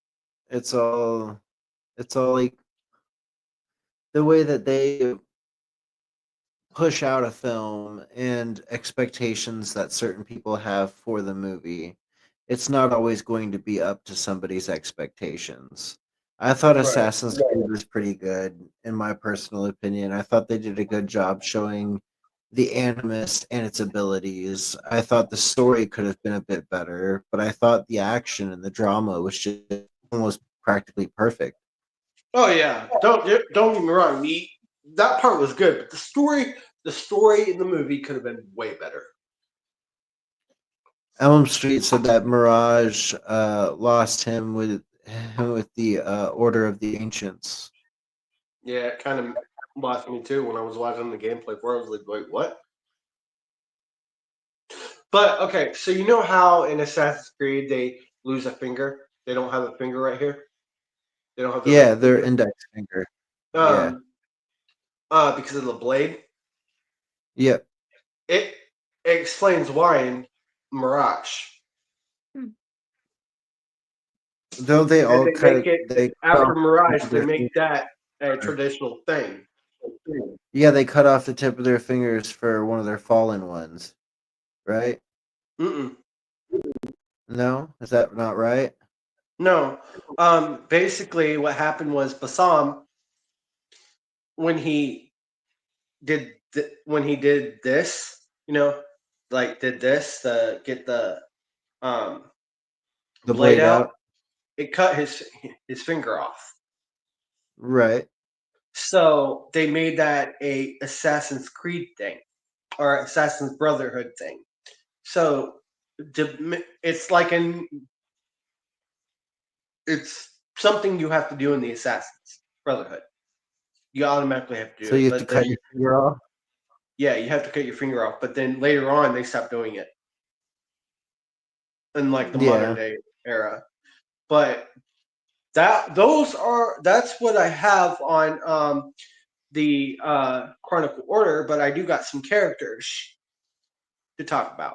It's all like the way that they push out a film and expectations that certain people have for the movie. It's not always going to be up to somebody's expectations. I thought Right. Assassin's Creed was pretty good, in my personal opinion. I thought they did a good job showing the Animus and its abilities. I thought the story could have been a bit better, but I thought the action and the drama was just almost practically perfect. Oh yeah. Don't get me wrong. That part was good, but the story in the movie could have been way better. Elm Street said that Mirage lost him with the Order of the Ancients. Yeah, it kind of lost me too when I was watching the gameplay for it. I was like, wait, what? But okay, so you know how in Assassin's Creed they lose a finger? They don't have a finger right here. They don't have their Yeah, little their finger. index finger. Yeah. Um, because of the blade. Yep. It explains why in Mirage. Though they And all they make cut it they cut after off the tip Mirage. of They their make finger. that a traditional thing. Yeah, they cut off the tip of their fingers for one of their fallen ones, right? Mm-mm. No, is that not right? No. Basically, what happened was Bassam when he when he did this, like did this to get the um The blade blade out. out, It cut his finger off. right? So they made that a Assassin's Creed thing or Assassin's Brotherhood thing. So it's like it's something you have to do in the Assassin's Brotherhood. You automatically have to do So it, you have to but then cut your finger off. yeah, you have to cut your finger off. But then later on, they stopped doing it in like the modern Yeah. day era. But that's what I have on the Chronicle Order. But I do got some characters to talk about.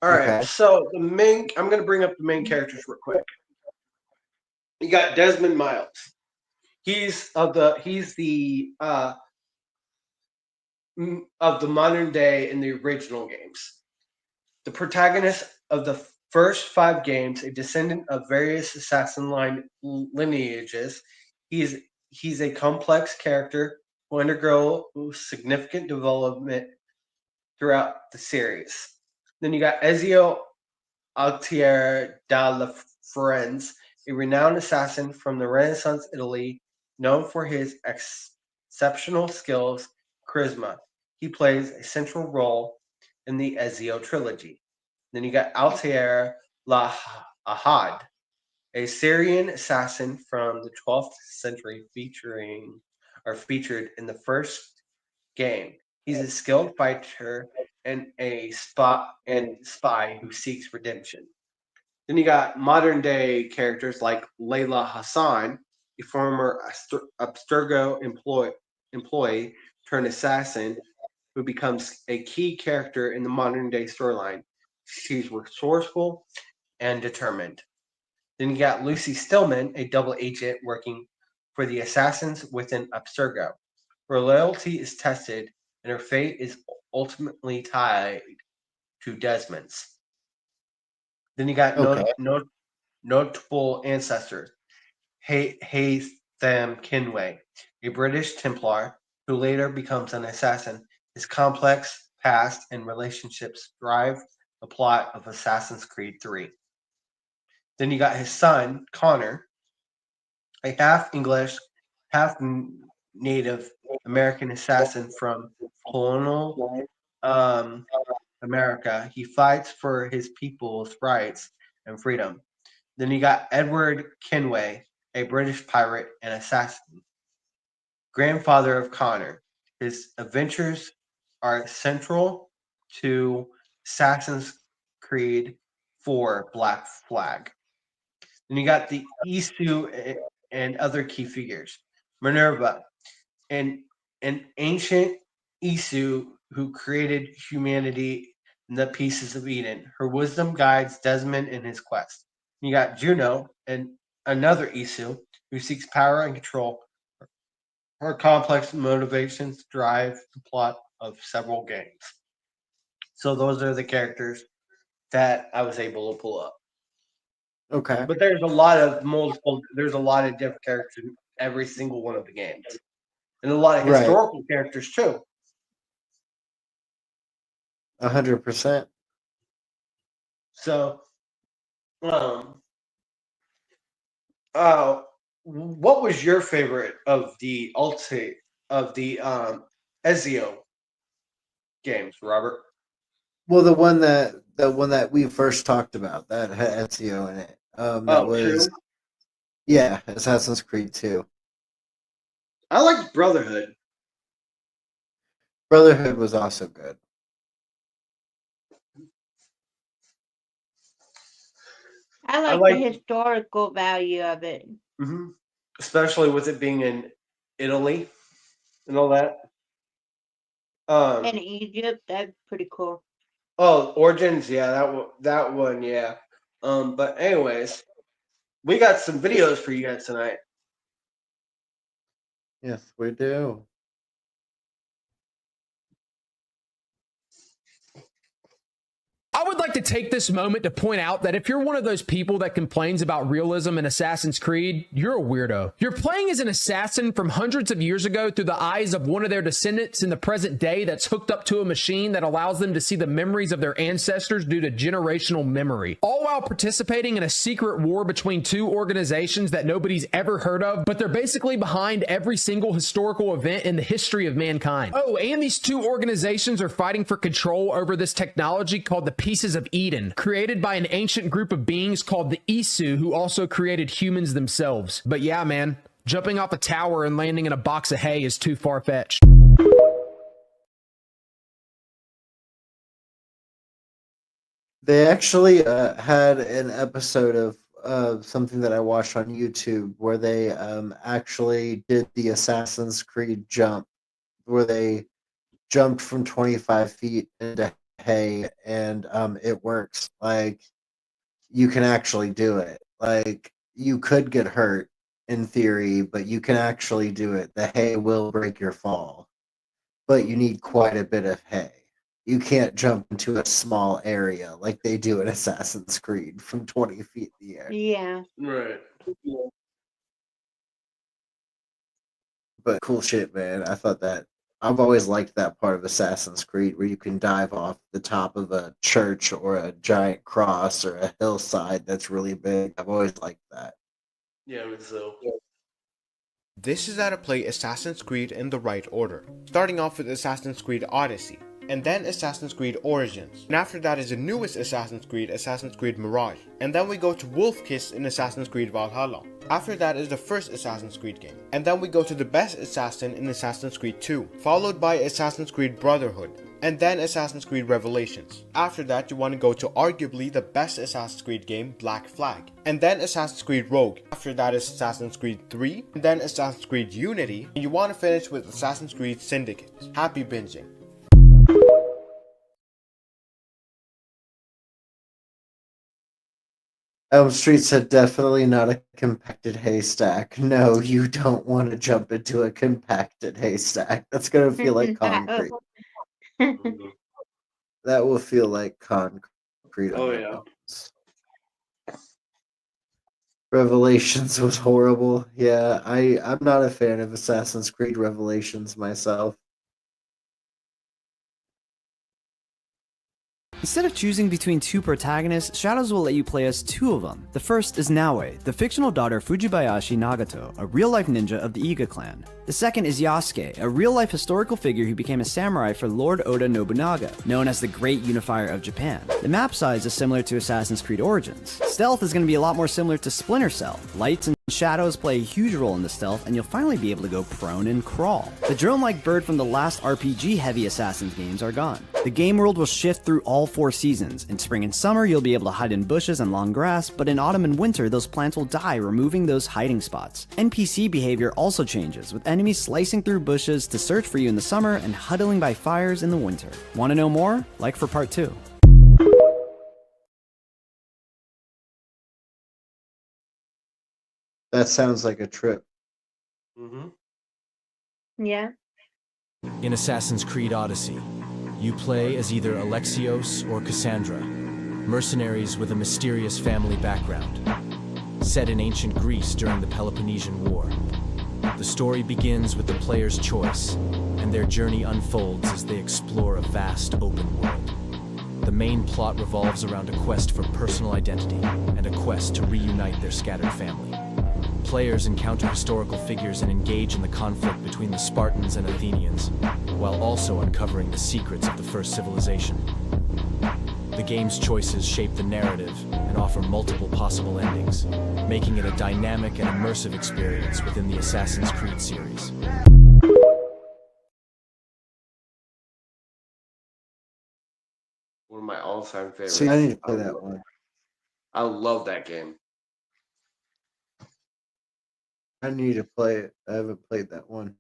All right, Okay. so I'm going to bring up the main characters real quick. You got Desmond Miles. He's the of the modern day in the original games. The protagonist of the first 5 games, a descendant of various assassin line lineages, he's a complex character who undergoes significant development throughout the series. Then you got Ezio Altieri da Firenze, a renowned assassin from the Renaissance Italy, known for his exceptional skills, charisma. He plays a central role in the Ezio trilogy. Then you got Altair La Ahad, a Syrian assassin from the 12th century featured in the first game. He's a skilled fighter and a spy who seeks redemption. Then you got modern day characters like Layla Hassan, a former Abstergo employee turned assassin who becomes a key character in the modern day storyline. She's resourceful and determined. Then you got Lucy Stillman, a double agent working for the assassins within Abstergo. Her loyalty is tested and her fate is ultimately tied to Desmond's. Then you got Okay. notable ancestors. Haytham Kinway, a British Templar who later becomes an assassin. His complex past and relationships drive the plot of Assassin's Creed 3. Then you got his son, Connor, a half English, half Native American assassin from colonial America. He fights for his people's rights and freedom. Then you got Edward Kenway, a British pirate and assassin, grandfather of Connor. His adventures are central to Assassin's Creed 4 Black Flag. Then you got the Isu and other key figures. Minerva, an ancient Isu who created humanity in the pieces of Eden. Her wisdom guides Desmond in his quest. You got Juno, and another Isu who seeks power and control. Her complex motivations drive the plot of several games. So those are the characters that I was able to pull up. Okay. But there's a lot of different characters in every single one of the games. And a lot of Right. historical characters too. 100%. So, what was your favorite of the Ezio games, Robert? Well, the one that we first talked about that had Ezio in it. That was Two? yeah, Assassin's Creed 2. I liked Brotherhood. Brotherhood was also good. I like the historical value of it. Mm-hmm. Especially with it being in Italy and all that. In Egypt, that's pretty cool. Oh, Origins, yeah, that one, yeah. But anyways, we got some videos for you guys tonight. Yes, we do. I would like to take this moment to point out that if you're one of those people that complains about realism in Assassin's Creed, you're a weirdo. You're playing as an assassin from hundreds of years ago through the eyes of one of their descendants in the present day that's hooked up to a machine that allows them to see the memories of their ancestors due to generational memory. All while participating in a secret war between two organizations that nobody's ever heard of, but they're basically behind every single historical event in the history of mankind. Oh, and these two organizations are fighting for control over this technology called the Pieces of Eden, created by an ancient group of beings called the Isu, who also created humans themselves. But yeah, man, jumping off a tower and landing in a box of hay is too far-fetched. They actually had an episode of something that I watched on YouTube where they actually did the Assassin's Creed jump, where they jumped from 25 feet into hay, and it works. Like, you can actually do it. Like, you could get hurt in theory, but you can actually do it. The hay will break your fall, but you need quite a bit of hay. You can't jump into a small area like they do in Assassin's Creed from 20 feet in the air. Yeah. Right. But cool shit, man. I've always liked that part of Assassin's Creed where you can dive off the top of a church or a giant cross or a hillside that's really big. I've always liked that. Yeah, so. This is how to play Assassin's Creed in the right order, starting off with Assassin's Creed Odyssey, and then Assassin's Creed Origins, and after that is the newest Assassin's Creed Mirage, and then we go to Wolfkiss in Assassin's Creed Valhalla. After that is the first Assassin's Creed game, and then we go to the best assassin in Assassin's Creed 2, followed by Assassin's Creed Brotherhood, and then Assassin's Creed Revelations. After that you want to go to arguably the best Assassin's Creed game, Black Flag, and then Assassin's Creed Rogue. After that is Assassin's Creed 3, and then Assassin's Creed Unity, and you want to finish with Assassin's Creed Syndicate. Happy binging. Elm Street said definitely not a compacted haystack. No, you don't want to jump into a compacted haystack. That's going to feel like concrete. that will feel like concrete. Oh yeah. Revelations was horrible. Yeah, I'm not a fan of Assassin's Creed Revelations myself. Instead of choosing between two protagonists, Shadows will let you play as two of them. The first is Naoe, the fictional daughter of Fujibayashi Nagato, a real-life ninja of the Iga clan. The second is Yasuke, a real-life historical figure who became a samurai for Lord Oda Nobunaga, known as the Great Unifier of Japan. The map size is similar to Assassin's Creed Origins. Stealth is going to be a lot more similar to Splinter Cell. Lights and shadows play a huge role in the stealth, and you'll finally be able to go prone and crawl. The drone-like bird from the last RPG-heavy Assassin's games are gone. The game world will shift through all 4 seasons. In spring and summer, you'll be able to hide in bushes and long grass, but in autumn and winter, those plants will die, removing those hiding spots. NPC behavior also changes, with enemies slicing through bushes to search for you in the summer and huddling by fires in the winter. Want to know more? Like for part 2. That sounds like a trip. Mm-hmm. Yeah. In Assassin's Creed Odyssey, you play as either Alexios or Cassandra, mercenaries with a mysterious family background. Set in ancient Greece during the Peloponnesian War, the story begins with the player's choice, and their journey unfolds as they explore a vast open world. The main plot revolves around a quest for personal identity and a quest to reunite their scattered family. Players encounter historical figures and engage in the conflict between the Spartans and Athenians, while also uncovering the secrets of the first civilization. The game's choices shape the narrative and offer multiple possible endings, making it a dynamic and immersive experience within the Assassin's Creed series. One of my all-time favorites. See, I need to play that one. I love that game. I need to play it. I haven't played that one.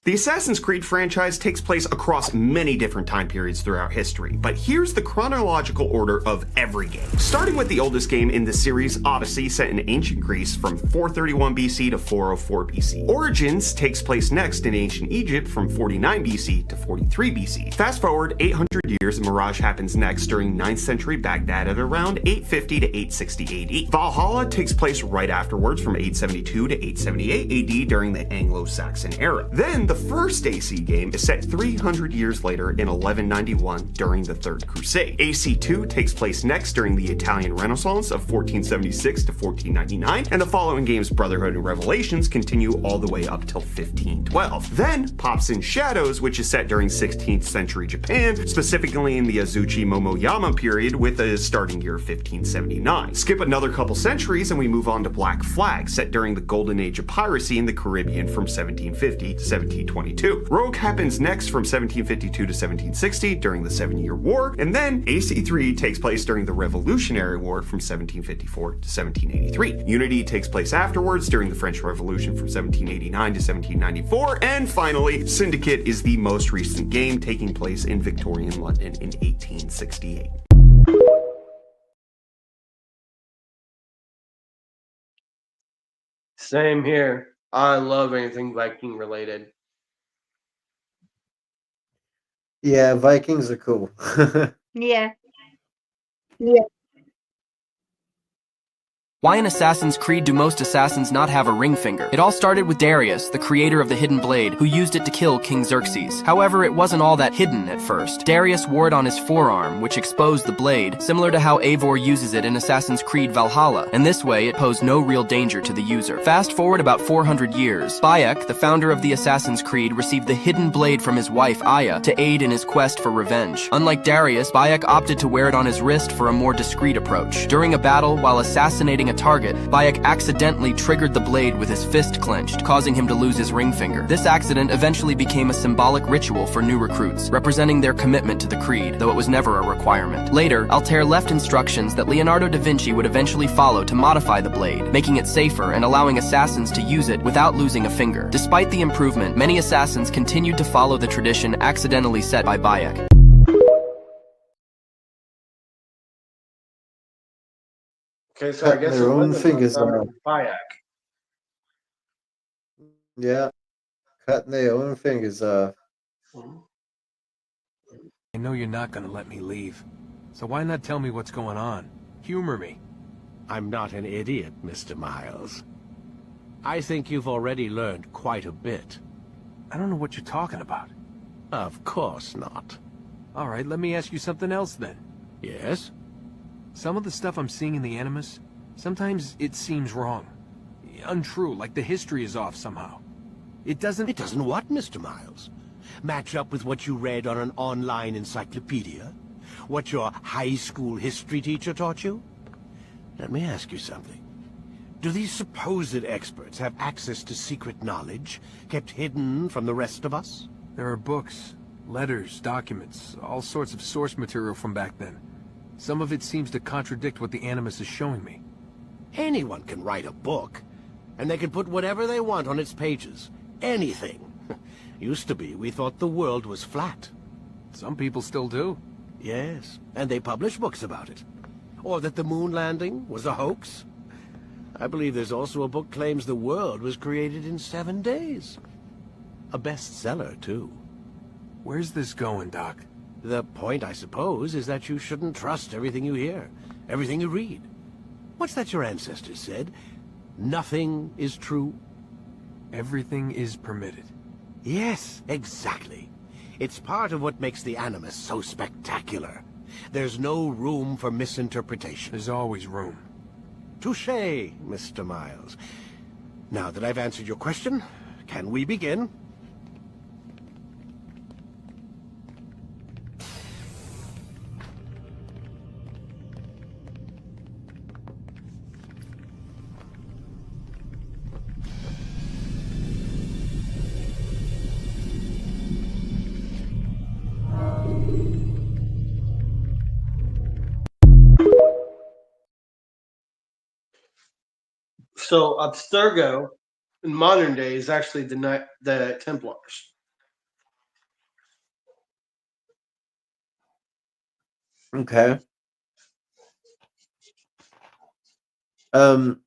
The Assassin's Creed franchise takes place across many different time periods throughout history, but here's the chronological order of every game. Starting with the oldest game in the series, Odyssey, set in ancient Greece from 431 BC to 404 BC. Origins takes place next in ancient Egypt from 49 BC to 43 BC. Fast forward 800 years, Mirage happens next during 9th century Baghdad at around 850 to 860 AD. Valhalla takes place right afterwards from 872 to 878 AD during the Anglo-Saxon era. Then the first AC game is set 300 years later in 1191 during the Third Crusade. AC2 takes place next during the Italian Renaissance of 1476 to 1499, and the following games, Brotherhood and Revelations, continue all the way up till 1512. Then pops in Shadows, which is set during 16th century Japan, specifically in the Azuchi Momoyama period with a starting year of 1579. Skip another couple centuries and we move on to Black Flag, set during the Golden Age of piracy in the Caribbean from 1750 to 1722. Rogue happens next from 1752 to 1760 during the 7-Year War, and then AC3 takes place during the Revolutionary War from 1754 to 1783. Unity takes place afterwards during the French Revolution from 1789 to 1794, and finally, Syndicate is the most recent game, taking place in Victorian London in 1868. Same here. I love anything Viking related. Yeah, Vikings are cool. Yeah. Why in Assassin's Creed do most assassins not have a ring finger? It all started with Darius, the creator of the Hidden Blade, who used it to kill King Xerxes. However, it wasn't all that hidden at first. Darius wore it on his forearm, which exposed the blade, similar to how Eivor uses it in Assassin's Creed Valhalla, and this way it posed no real danger to the user. Fast forward about 400 years, Bayek, the founder of the Assassin's Creed, received the Hidden Blade from his wife Aya to aid in his quest for revenge. Unlike Darius, Bayek opted to wear it on his wrist for a more discreet approach. During a battle, while assassinating a target, Bayek accidentally triggered the blade with his fist clenched, causing him to lose his ring finger. This accident eventually became a symbolic ritual for new recruits, representing their commitment to the creed, though it was never a requirement. Later, Altair left instructions that Leonardo da Vinci would eventually follow to modify the blade, making it safer and allowing assassins to use it without losing a finger. Despite the improvement, many assassins continued to follow the tradition accidentally set by Bayek. Okay, so I guess their it own wasn't fingers from off. Bayek. Yeah, cutting their own fingers off. I know you're not gonna let me leave. So why not tell me what's going on? Humor me. I'm not an idiot, Mr. Miles. I think you've already learned quite a bit. I don't know what you're talking about. Of course not. All right, let me ask you something else then. Yes? Some of the stuff I'm seeing in the Animus, sometimes it seems wrong. Untrue, like the history is off somehow. It doesn't... It doesn't what, Mr. Miles? Match up with what you read on an online encyclopedia? What your high school history teacher taught you? Let me ask you something. Do these supposed experts have access to secret knowledge kept hidden from the rest of us? There are books, letters, documents, all sorts of source material from back then. Some of it seems to contradict what the Animus is showing me. Anyone can write a book, and they can put whatever they want on its pages. Anything. Used to be, we thought the world was flat. Some people still do. Yes, and they publish books about it. Or that the moon landing was a hoax. I believe there's also a book claims the world was created in 7 days. A bestseller, too. Where's this going, Doc? The point, I suppose, is that you shouldn't trust everything you hear, everything you read. What's that your ancestors said? Nothing is true? Everything is permitted. Yes, exactly. It's part of what makes the Animus so spectacular. There's no room for misinterpretation. There's always room. Touché, Mr. Miles. Now that I've answered your question, can we begin? So Abstergo in modern day is actually the Templars. Okay. Elmstreet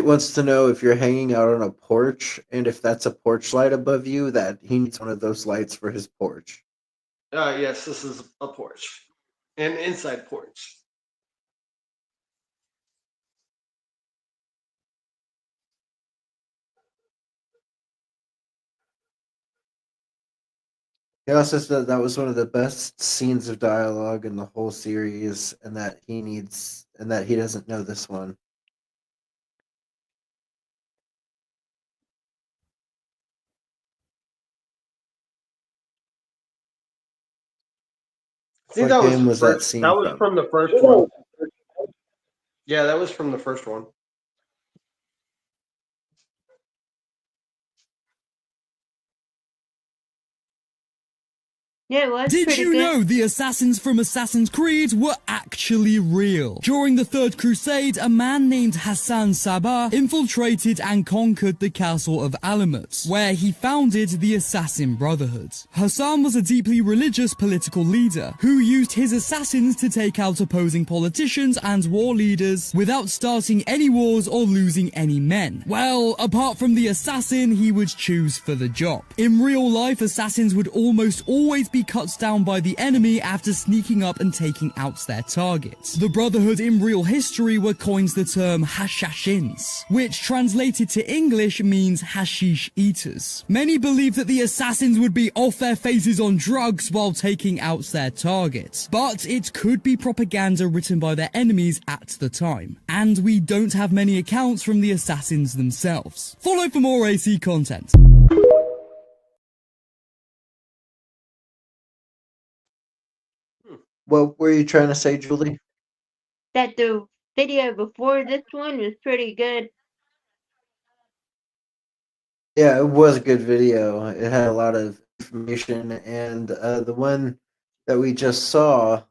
wants to know if you're hanging out on a porch, and if that's a porch light above you, that he needs one of those lights for his porch. Yes, this is a porch. An inside porch. He also said that was one of the best scenes of dialogue in the whole series, and that he doesn't know this one. I think What that was game the was that first. scene That was from? from the first one. Yeah, that was from the first one. Yeah, it was Did pretty you good. know the assassins from Assassin's Creed were actually real? During the Third Crusade, a man named Hassan Sabah infiltrated and conquered the castle of Alamut, where he founded the Assassin Brotherhood. Hassan was a deeply religious political leader who used his assassins to take out opposing politicians and war leaders without starting any wars or losing any men. Well, apart from the assassin he would choose for the job. In real life, assassins would almost always be cut down by the enemy after sneaking up and taking out their targets. The Brotherhood in real history were coined the term Hashashins, which translated to English means hashish eaters. Many believe that the assassins would be off their faces on drugs while taking out their targets, but it could be propaganda written by their enemies at the time. And we don't have many accounts from the assassins themselves. Follow for more AC content. What were you trying to say, Julie? That the video before this one was pretty good. Yeah, it was a good video. It had a lot of information, and the one that we just saw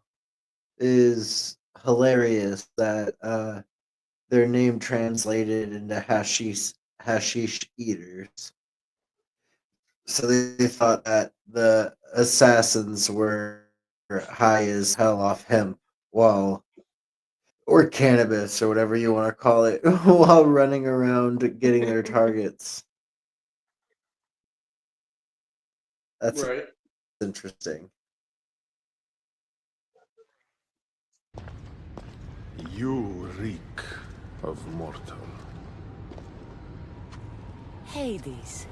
is hilarious. That their name translated into hashish eaters. So they thought that the assassins were high as hell off hemp while or cannabis or whatever you want to call it while running around getting their targets. That's Right. interesting. You reek of mortal. Hades.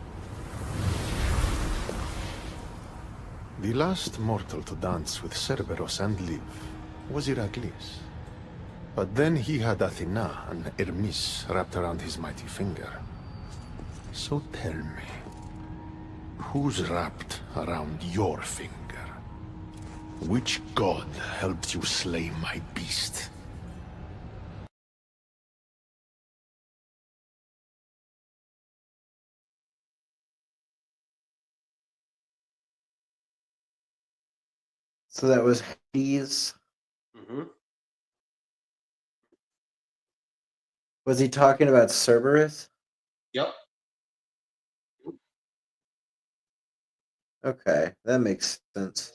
The last mortal to dance with Cerberus and live was Heracles. But then he had Athena and Hermes wrapped around his mighty finger. So tell me, who's wrapped around your finger? Which god helped you slay my beast? So that was Hades. Mm-hmm. Was he talking about Cerberus? Yep. Okay, that makes sense.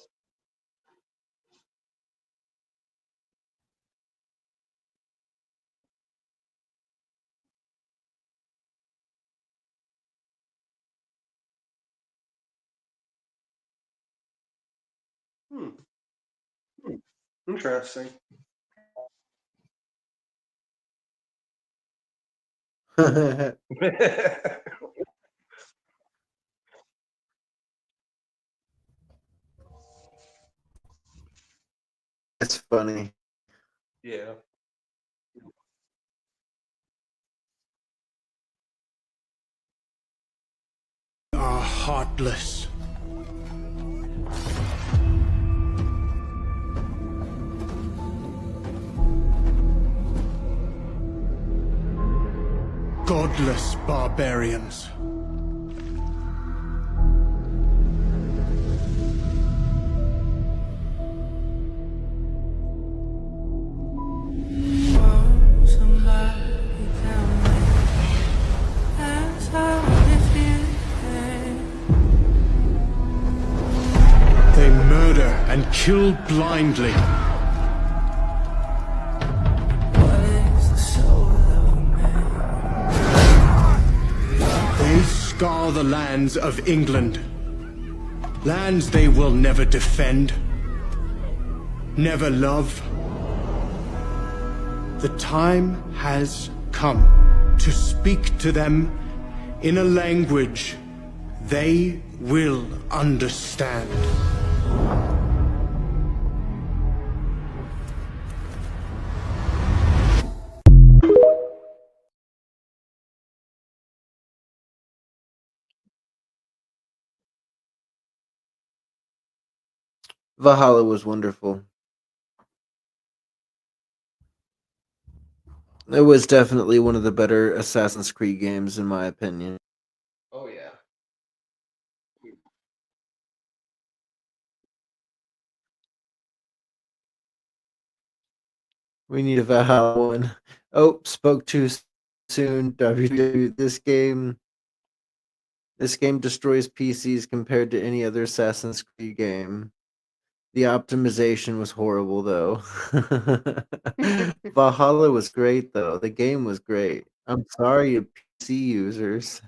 Interesting. It's funny. Yeah. Are heartless. Godless barbarians. They murder and kill blindly. They scar the lands of England. Lands they will never defend, never love. The time has come to speak to them in a language they will understand. Valhalla was wonderful. It was definitely one of the better Assassin's Creed games, in my opinion. Oh yeah. We need a Valhalla one. Oh, spoke too soon. WWE. This game destroys PCs compared to any other Assassin's Creed game. The optimization was horrible, though. Valhalla was great, though. The game was great. I'm sorry, you PC users.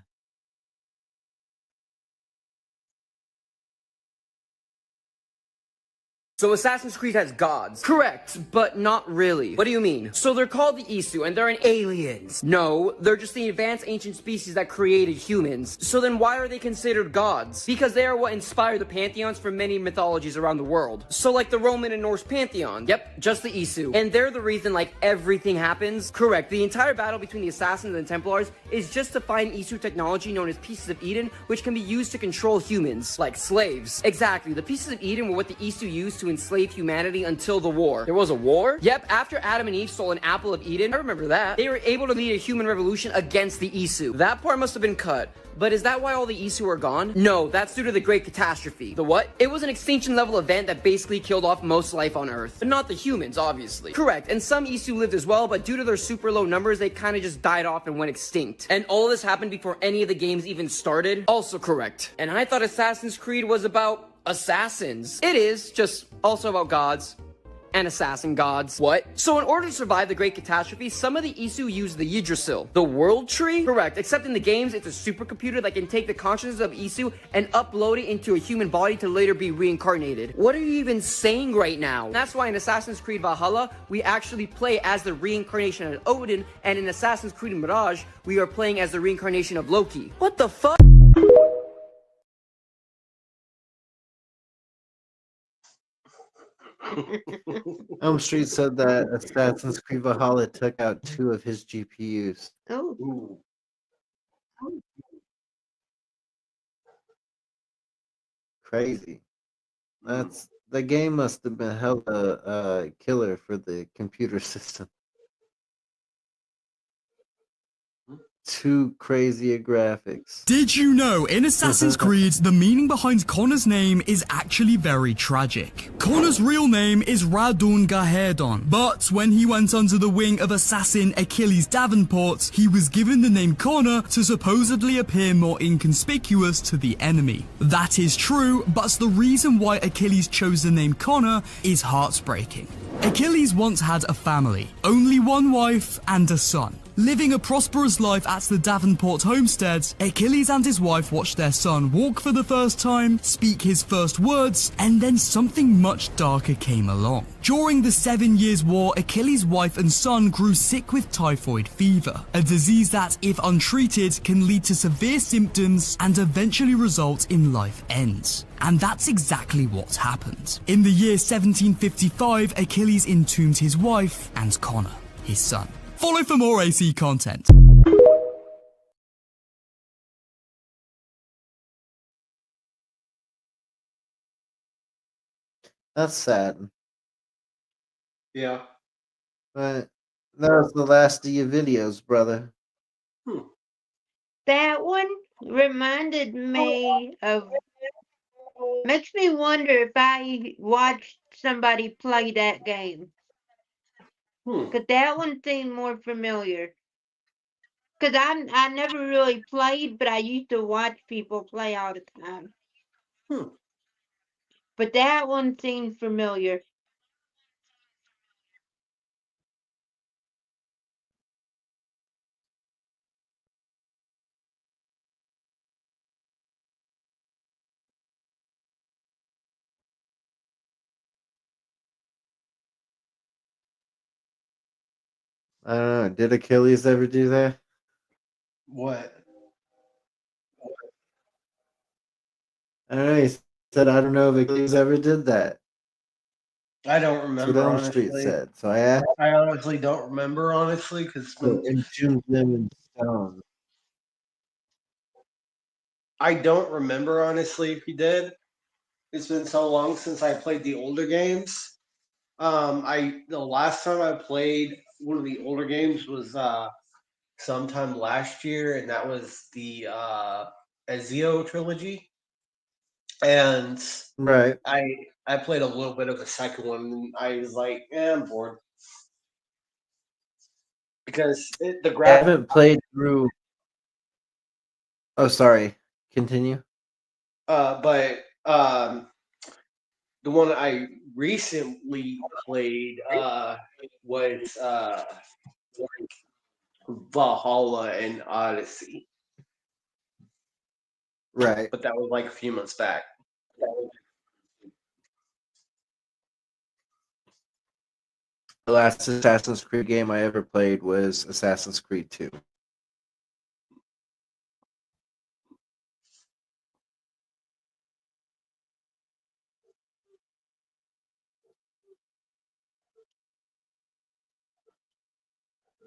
So Assassin's Creed has gods. Correct, but not really. What do you mean? So they're called the Isu, and they're aliens. No, they're just the advanced ancient species that created humans. So then why are they considered gods? Because they are what inspired the pantheons for many mythologies around the world. So like the Roman and Norse pantheon. Yep, just the Isu. And they're the reason like everything happens. Correct, the entire battle between the Assassins and Templars is just to find Isu technology known as Pieces of Eden, which can be used to control humans, like slaves. Exactly, the Pieces of Eden were what the Isu used to enslave humanity until the war. There was a war? Yep, after Adam and Eve stole an apple of Eden, I remember that, they were able to lead a human revolution against the Isu. That part must have been cut. But is that why all the Isu are gone? No, that's due to the Great Catastrophe. The what? It was an extinction level event that basically killed off most life on Earth. But not the humans, obviously. Correct, and some Isu lived as well, but due to their super low numbers, they kind of just died off and went extinct. And all of this happened before any of the games even started? Also correct. And I thought Assassin's Creed was about assassins. It is, just also about gods and assassin gods. What? So in order to survive the Great Catastrophe, some of the Isu used the Yggdrasil. The World Tree? Correct, except in the games, it's a supercomputer that can take the consciousness of Isu and upload it into a human body to later be reincarnated. What are you even saying right now? That's why in Assassin's Creed Valhalla, we actually play as the reincarnation of Odin, and in Assassin's Creed Mirage, we are playing as the reincarnation of Loki. What the fuck? Elm Street said that Assassin's Creed Valhalla took out 2 of his GPUs. Oh. Crazy. The game must have been hella killer for the computer system. Too crazy graphics. Did you know in Assassin's Creed, the meaning behind Connor's name is actually very tragic? Connor's real name is Radun Gaherdon, but when he went under the wing of assassin Achilles Davenport, he was given the name Connor to supposedly appear more inconspicuous to the enemy. That is true, but the reason why Achilles chose the name Connor is heartbreaking. Achilles once had a family, only one wife and a son. Living a prosperous life at the Davenport homestead, Achilles and his wife watched their son walk for the first time, speak his first words, and then something much darker came along. During the 7 Years' War, Achilles' wife and son grew sick with typhoid fever, a disease that, if untreated, can lead to severe symptoms and eventually result in life ends. And that's exactly what happened. In the year 1755, Achilles entombed his wife and Connor, his son. Follow for more AC content. That's sad. Yeah. But that was the last of your videos, brother. That one reminded me of. Makes me wonder if I watched somebody play that game. Cause that one seemed more familiar. Cause I never really played, but I used to watch people play all the time. But that one seemed familiar. I don't know. Did Achilles ever do that? What? I don't know. He said, I don't know if Achilles ever did that. I don't That's remember, what Elm honestly. Street said. So I asked. I honestly don't remember, honestly, because Entombed them in stone. I don't remember, honestly, if he did. It's been so long since I played the older games. The last time I played one of the older games was sometime last year, and that was the Ezio trilogy. And Right. I played a little bit of the second one, and I was like, I'm bored. Because the I graphics. haven't played through. Oh, sorry. Continue. But the one I recently played was Valhalla and Odyssey. Right. But that was like a few months back. The last Assassin's Creed game I ever played was Assassin's Creed 2.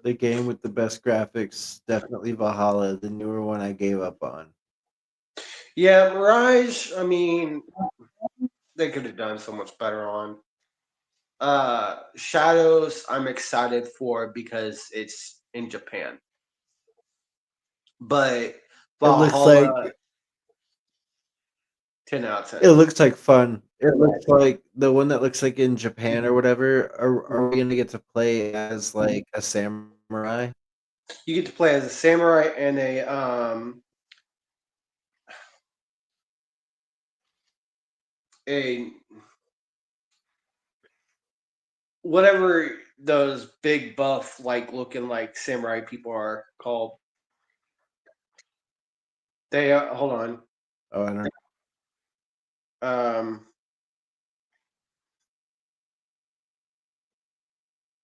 The game with the best graphics, definitely Valhalla. The newer one I gave up on. Yeah, Mirage, I mean, they could have done so much better on. Shadows, I'm excited for because it's in Japan. But Valhalla, It looks like 10 out of 10. it looks like fun. It looks like the one that looks like in Japan or whatever. Are we gonna get to play as like a samurai? You get to play as a samurai and a whatever those big buff like looking like samurai people are called. They hold on. Oh, I don't know.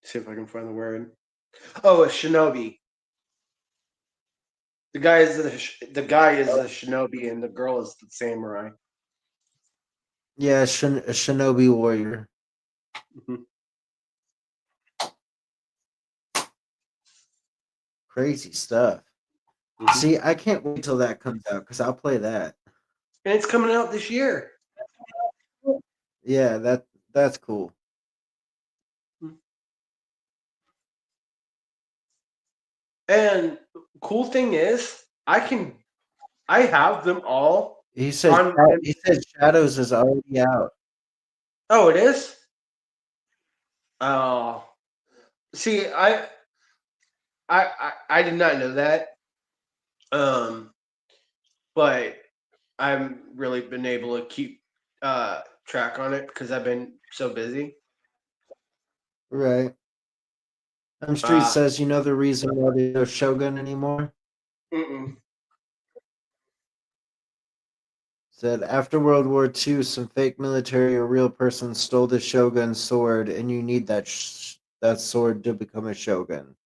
See if I can find the word. Oh, a shinobi. The guy is the guy is a shinobi, and the girl is the samurai. Yeah, a shinobi warrior. Mhm. Crazy stuff. Mhm. See, I can't wait till that comes out because I'll play that. And it's coming out this year. Yeah, that's cool. And cool thing is, I have them all. He said Shadows is already out. Oh, it is. Oh, see, I did not know that. But I've really been able to keep track on it because I've been so busy. Right. Street says, you know the reason why there's no Shogun anymore? Mm-mm. Said after World War II, some fake military or real person stole the Shogun's sword, and you need that sword to become a Shogun.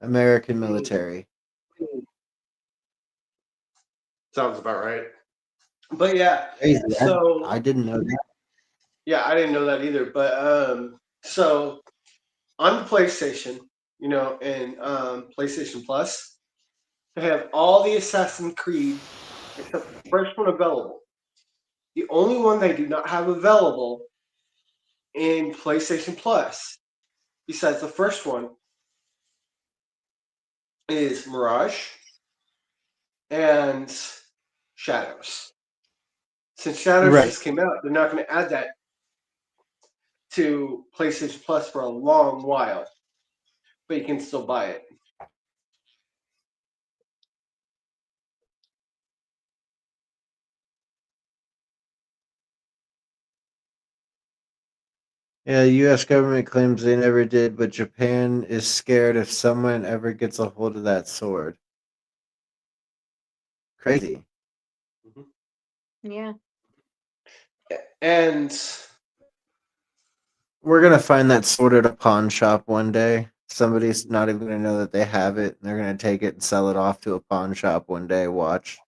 American military. Sounds about right. But yeah, Crazy. so I didn't know that. yeah, I didn't know that either. But so on the PlayStation, and PlayStation Plus, they have all the Assassin's Creed except the first one available. The only one they do not have available in PlayStation Plus, besides the first one, is Mirage and Shadows. Since Shadows just came out, they're not going to add that to PlayStation Plus for a long while, but you can still buy it. Yeah, the U.S. government claims they never did, but Japan is scared if someone ever gets a hold of that sword. Crazy. Yeah. And we're gonna find that sword at a pawn shop one day. Somebody's not even gonna know that they have it, and they're gonna take it and sell it off to a pawn shop one day. Watch.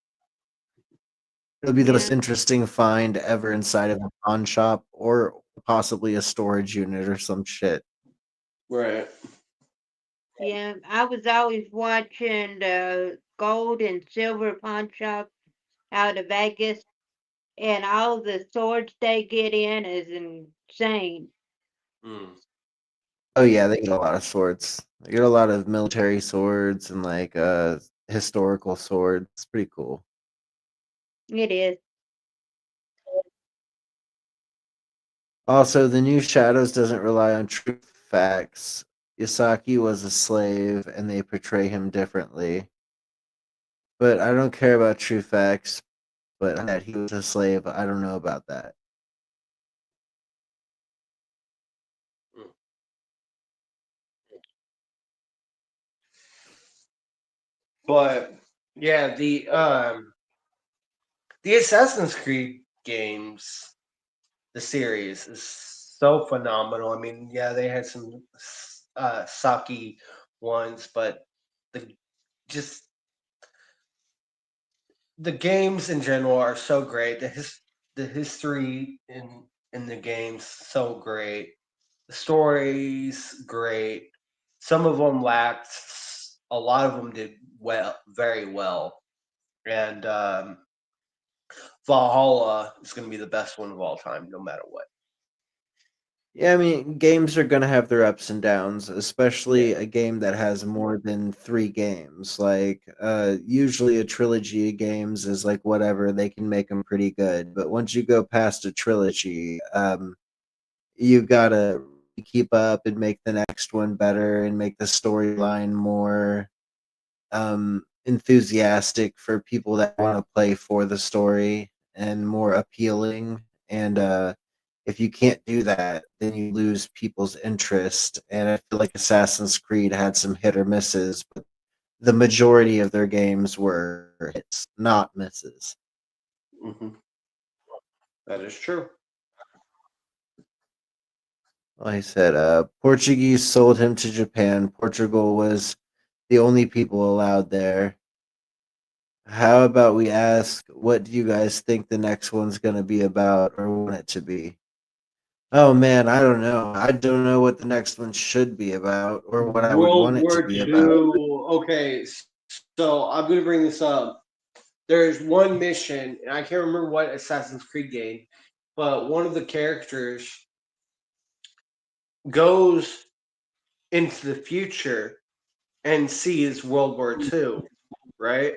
It'll be the most interesting find ever inside of a pawn shop, or possibly a storage unit or some shit. Right. Yeah, I was always watching the gold and silver pawn shop out of Vegas, and all the swords they get in is insane. Oh yeah, they get a lot of swords. They get a lot of military swords and like historical swords. It's pretty cool. It is. Also, the new Shadows doesn't rely on true facts. Yasaki was a slave, and they portray him differently. But I don't care about true facts. But that he was a slave, I don't know about that. But yeah, the Assassin's Creed games, the series is so phenomenal. I mean, yeah, they had some Saki ones, but the just the games in general are so great. The history in the games so great. The stories great. Some of them lacked. A lot of them did well, very well. And Valhalla is going to be the best one of all time, no matter what. Yeah, I mean, games are gonna have their ups and downs, especially a game that has more than 3 games. Like, usually a trilogy of games is like whatever, they can make them pretty good. But once you go past a trilogy, you gotta keep up and make the next one better and make the storyline more enthusiastic for people that want to play for the story and more appealing. And if you can't do that, then you lose people's interest. And I feel like Assassin's Creed had some hit or misses, but the majority of their games were hits, not misses. Mm-hmm. That is true. Like I said, Portuguese sold him to Japan. Portugal was the only people allowed there. How about we ask, what do you guys think the next one's going to be about or want it to be? Oh man, I don't know. I don't know what the next one should be about or what I would want World it to War be about. II. Okay, so I'm gonna bring this up. There's one mission, and I can't remember what Assassin's Creed game, but one of the characters goes into the future and sees World War II, right?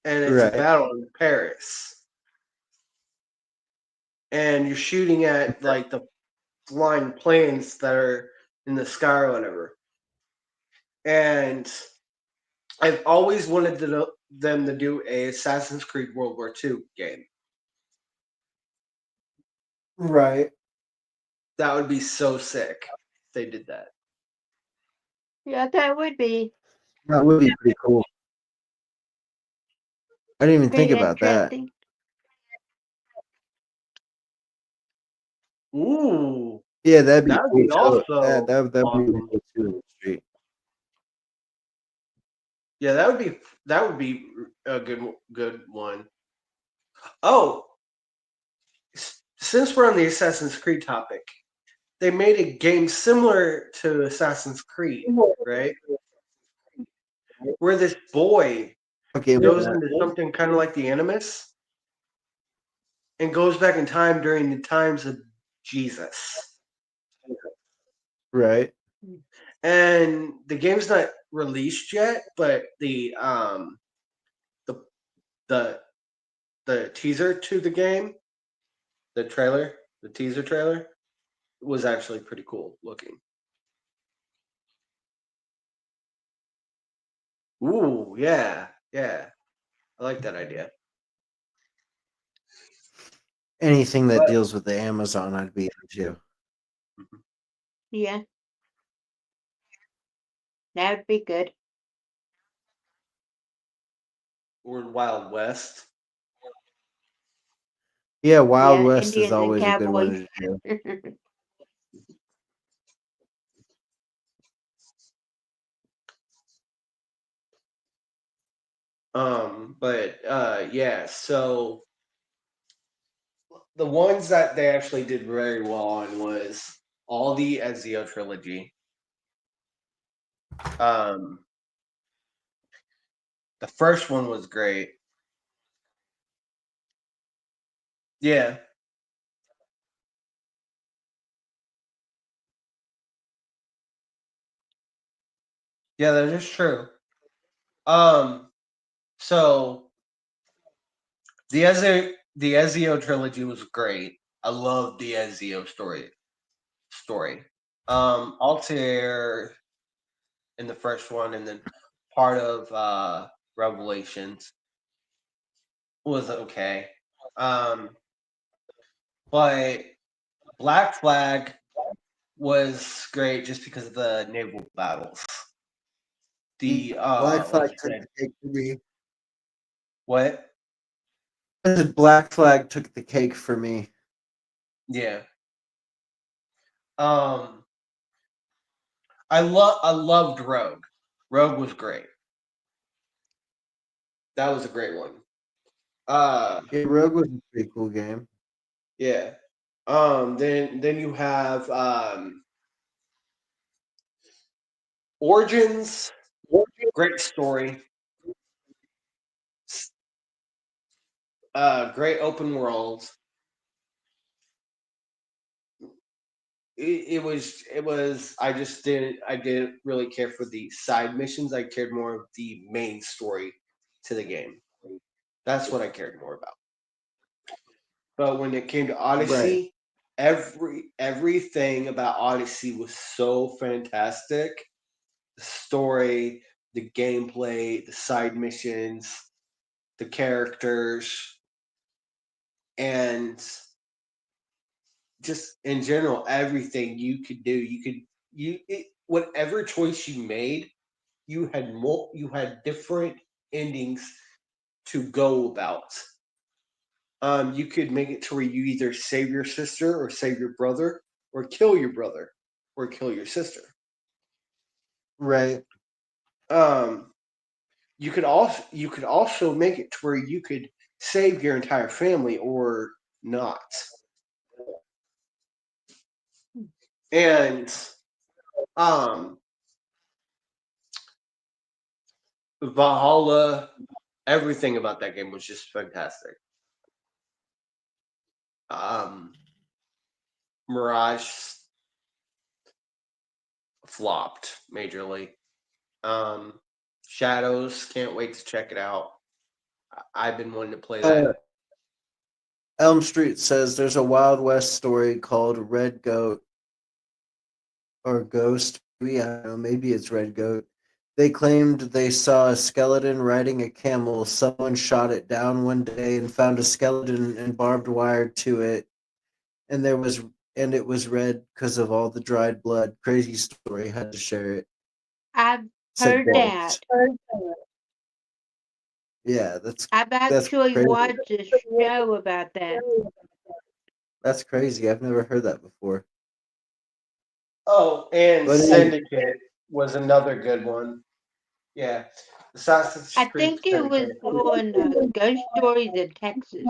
And it's a Right. battle in Paris. And you're shooting at like the flying planes that are in the sky or whatever. And I've always wanted them to do a Assassin's Creed World War II game. Right. That would be so sick if they did that. Yeah, that would be That would be pretty cool. I didn't even think pretty about that. interesting. Ooh. Yeah, that'd be That would cool be too. also That'd be awesome. cool too in the street. Yeah, that would be a good one. Oh, since we're on the Assassin's Creed topic, they made a game similar to Assassin's Creed, right? Where this boy Okay, goes into something kind of like the Animus and goes back in time during the times of Jesus. Right. And the game's not released yet, but the teaser to the game, the teaser trailer was actually pretty cool looking. Ooh, yeah. I like that idea. Anything that But- deals with the Amazon, I'd be into. Yeah. That'd be good. Or Wild West. Yeah, Wild Yeah, West is Indians and always a good one cowboys. to do. But yeah, so the ones that they actually did very well on was all the Ezio trilogy. The first one was great. Yeah. Yeah, that is true. So the Ezio trilogy was great. I love the Ezio story. Altair in the first one, and then part of Revelations was okay. But Black Flag was great just because of the naval battles. The Black Flag like you took said, the cake for me. what? I said Black Flag took the cake for me. Yeah. I loved Rogue. Rogue was great. That was a great one. Yeah, Rogue was a pretty cool game. Yeah. Then you have Origins. Great story. Great open world. It was I didn't really care for the side missions. I cared more of the main story to the game. That's what I cared more about. But when it came to Odyssey, everything about Odyssey was so fantastic. The story, the gameplay, the side missions, the characters, and just in general, everything you could do, whatever choice you made, you had different endings to go about. You could make it to where you either save your sister or save your brother, or kill your brother or kill your sister. Right. You could also make it to where you could save your entire family or not. And Valhalla, everything about that game was just fantastic. Mirage flopped majorly. Shadows, can't wait to check it out. I've been wanting to play that. Elm Street says there's a Wild West story called Red Goat or Ghost. Maybe, I don't know, maybe it's Red Goat. They claimed they saw a skeleton riding a camel. Someone shot it down one day and found a skeleton and barbed wire to it, and it was red because of all the dried blood. Crazy story. Had to share it. I've Said heard that. Yeah, I've that's actually crazy. watched a show about that. That's crazy. I've never heard that before. Oh, and But Syndicate was another good one. Yeah. Assassin's I Creed think it was Syndicate. on Ghost Stories of Texas.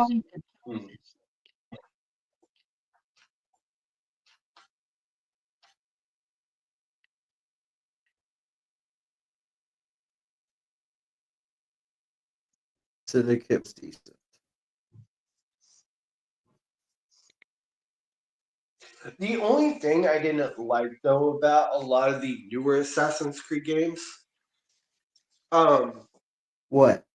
Syndicate was decent. The only thing I didn't like though about a lot of the newer Assassin's Creed games, What?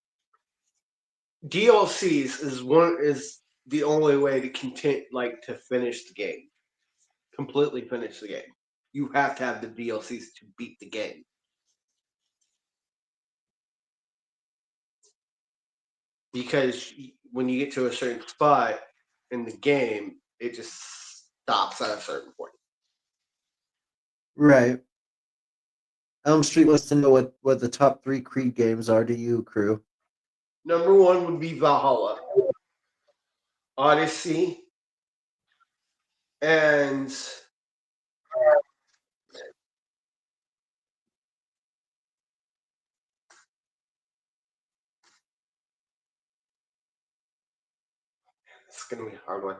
DLCs is the only way to to finish the game, completely finish the game. You have to have the DLCs to beat the game. Because when you get to a certain spot in the game, it just stops at a certain point. Right. Elm Street wants to know what the top 3 Creed games are to you, crew. Number 1 would be Valhalla, Odyssey, and it's gonna be a hard one.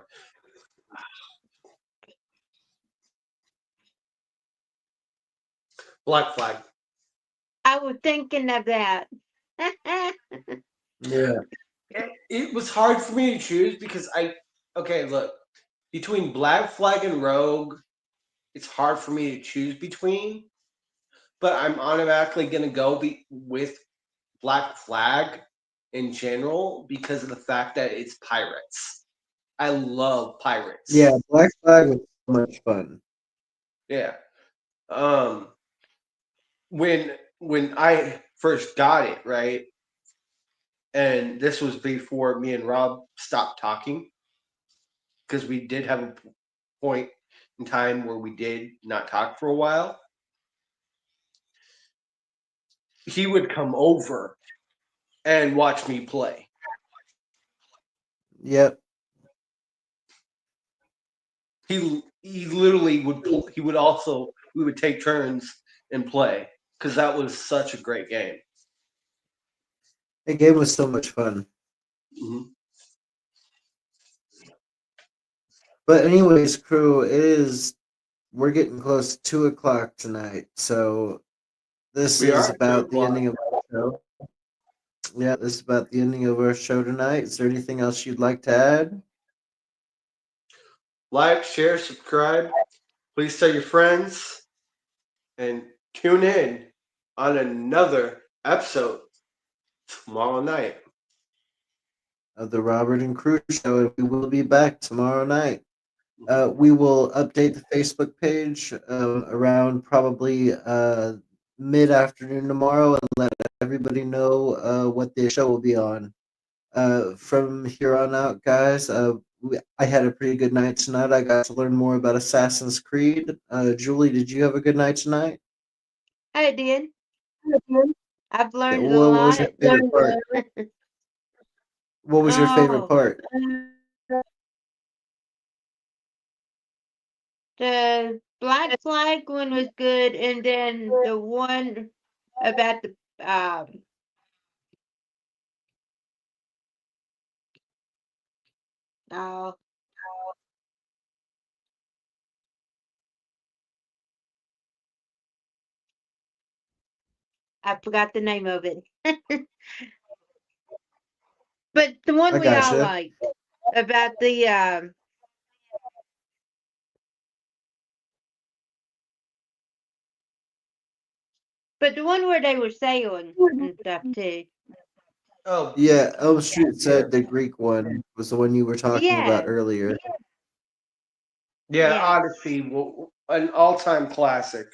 Black Flag. I was thinking of that. Yeah. It was hard for me to choose because look, between Black Flag and Rogue, it's hard for me to choose between, but I'm automatically going to go with Black Flag in general because of the fact that it's pirates. I love pirates. Yeah, Black Flag was so much fun. Yeah. When I first got it, right? And this was before me and Rob stopped talking because we did have a point in time where we did not talk for a while. He would come over and watch me play. Yep. He literally we would take turns and play because that was such a great game. The game was so much fun. Mm-hmm. But anyways, crew, we're getting close to 2:00 tonight, so this is about the ending of our show. Yeah, this is about the ending of our show tonight. Is there anything else you'd like to add? Like, share, subscribe. Please tell your friends and tune in on another episode tomorrow night Of the Robert and Crew Show, and we will be back tomorrow night. We will update the Facebook page around probably mid-afternoon tomorrow and let everybody know what the show will be on. From here on out, guys, I had a pretty good night tonight. I got to learn more about Assassin's Creed. Julie, did you have a good night tonight? I did. I've learned a What was lot. your favorite part? What was your favorite Oh, part? the Black Flag one was good, and then the one about the oh, I forgot the name of it. But the one I we all gotcha. liked about the but the one where they were sailing and stuff too. Oh, Yeah, Elm Street said the Greek one was the one you were talking about Yeah, earlier. yeah, yeah. Odyssey, an all-time classic.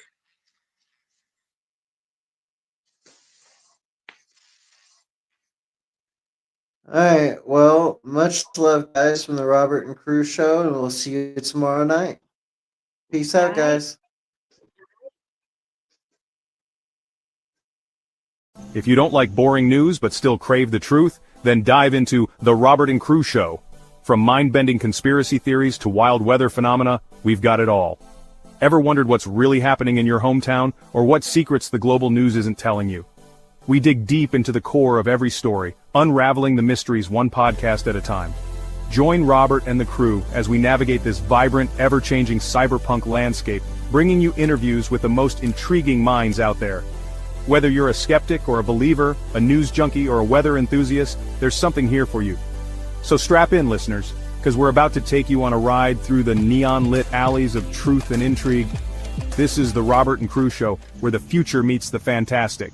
All right. Well, much love, guys, from the Robert and Crew Show, and we'll see you tomorrow night. Peace out, guys. If you don't like boring news but still crave the truth, then dive into The Robert and Crew Show. From mind-bending conspiracy theories to wild weather phenomena, we've got it all. Ever wondered what's really happening in your hometown, or what secrets the global news isn't telling you? We dig deep into the core of every story, unraveling the mysteries one podcast at a time. Join Robert and the crew as we navigate this vibrant, ever-changing cyberpunk landscape, bringing you interviews with the most intriguing minds out there. Whether you're a skeptic or a believer, a news junkie or a weather enthusiast, there's something here for you. So strap in, listeners, because we're about to take you on a ride through the neon-lit alleys of truth and intrigue. This is the Robert and Crew Show, where the future meets the fantastic.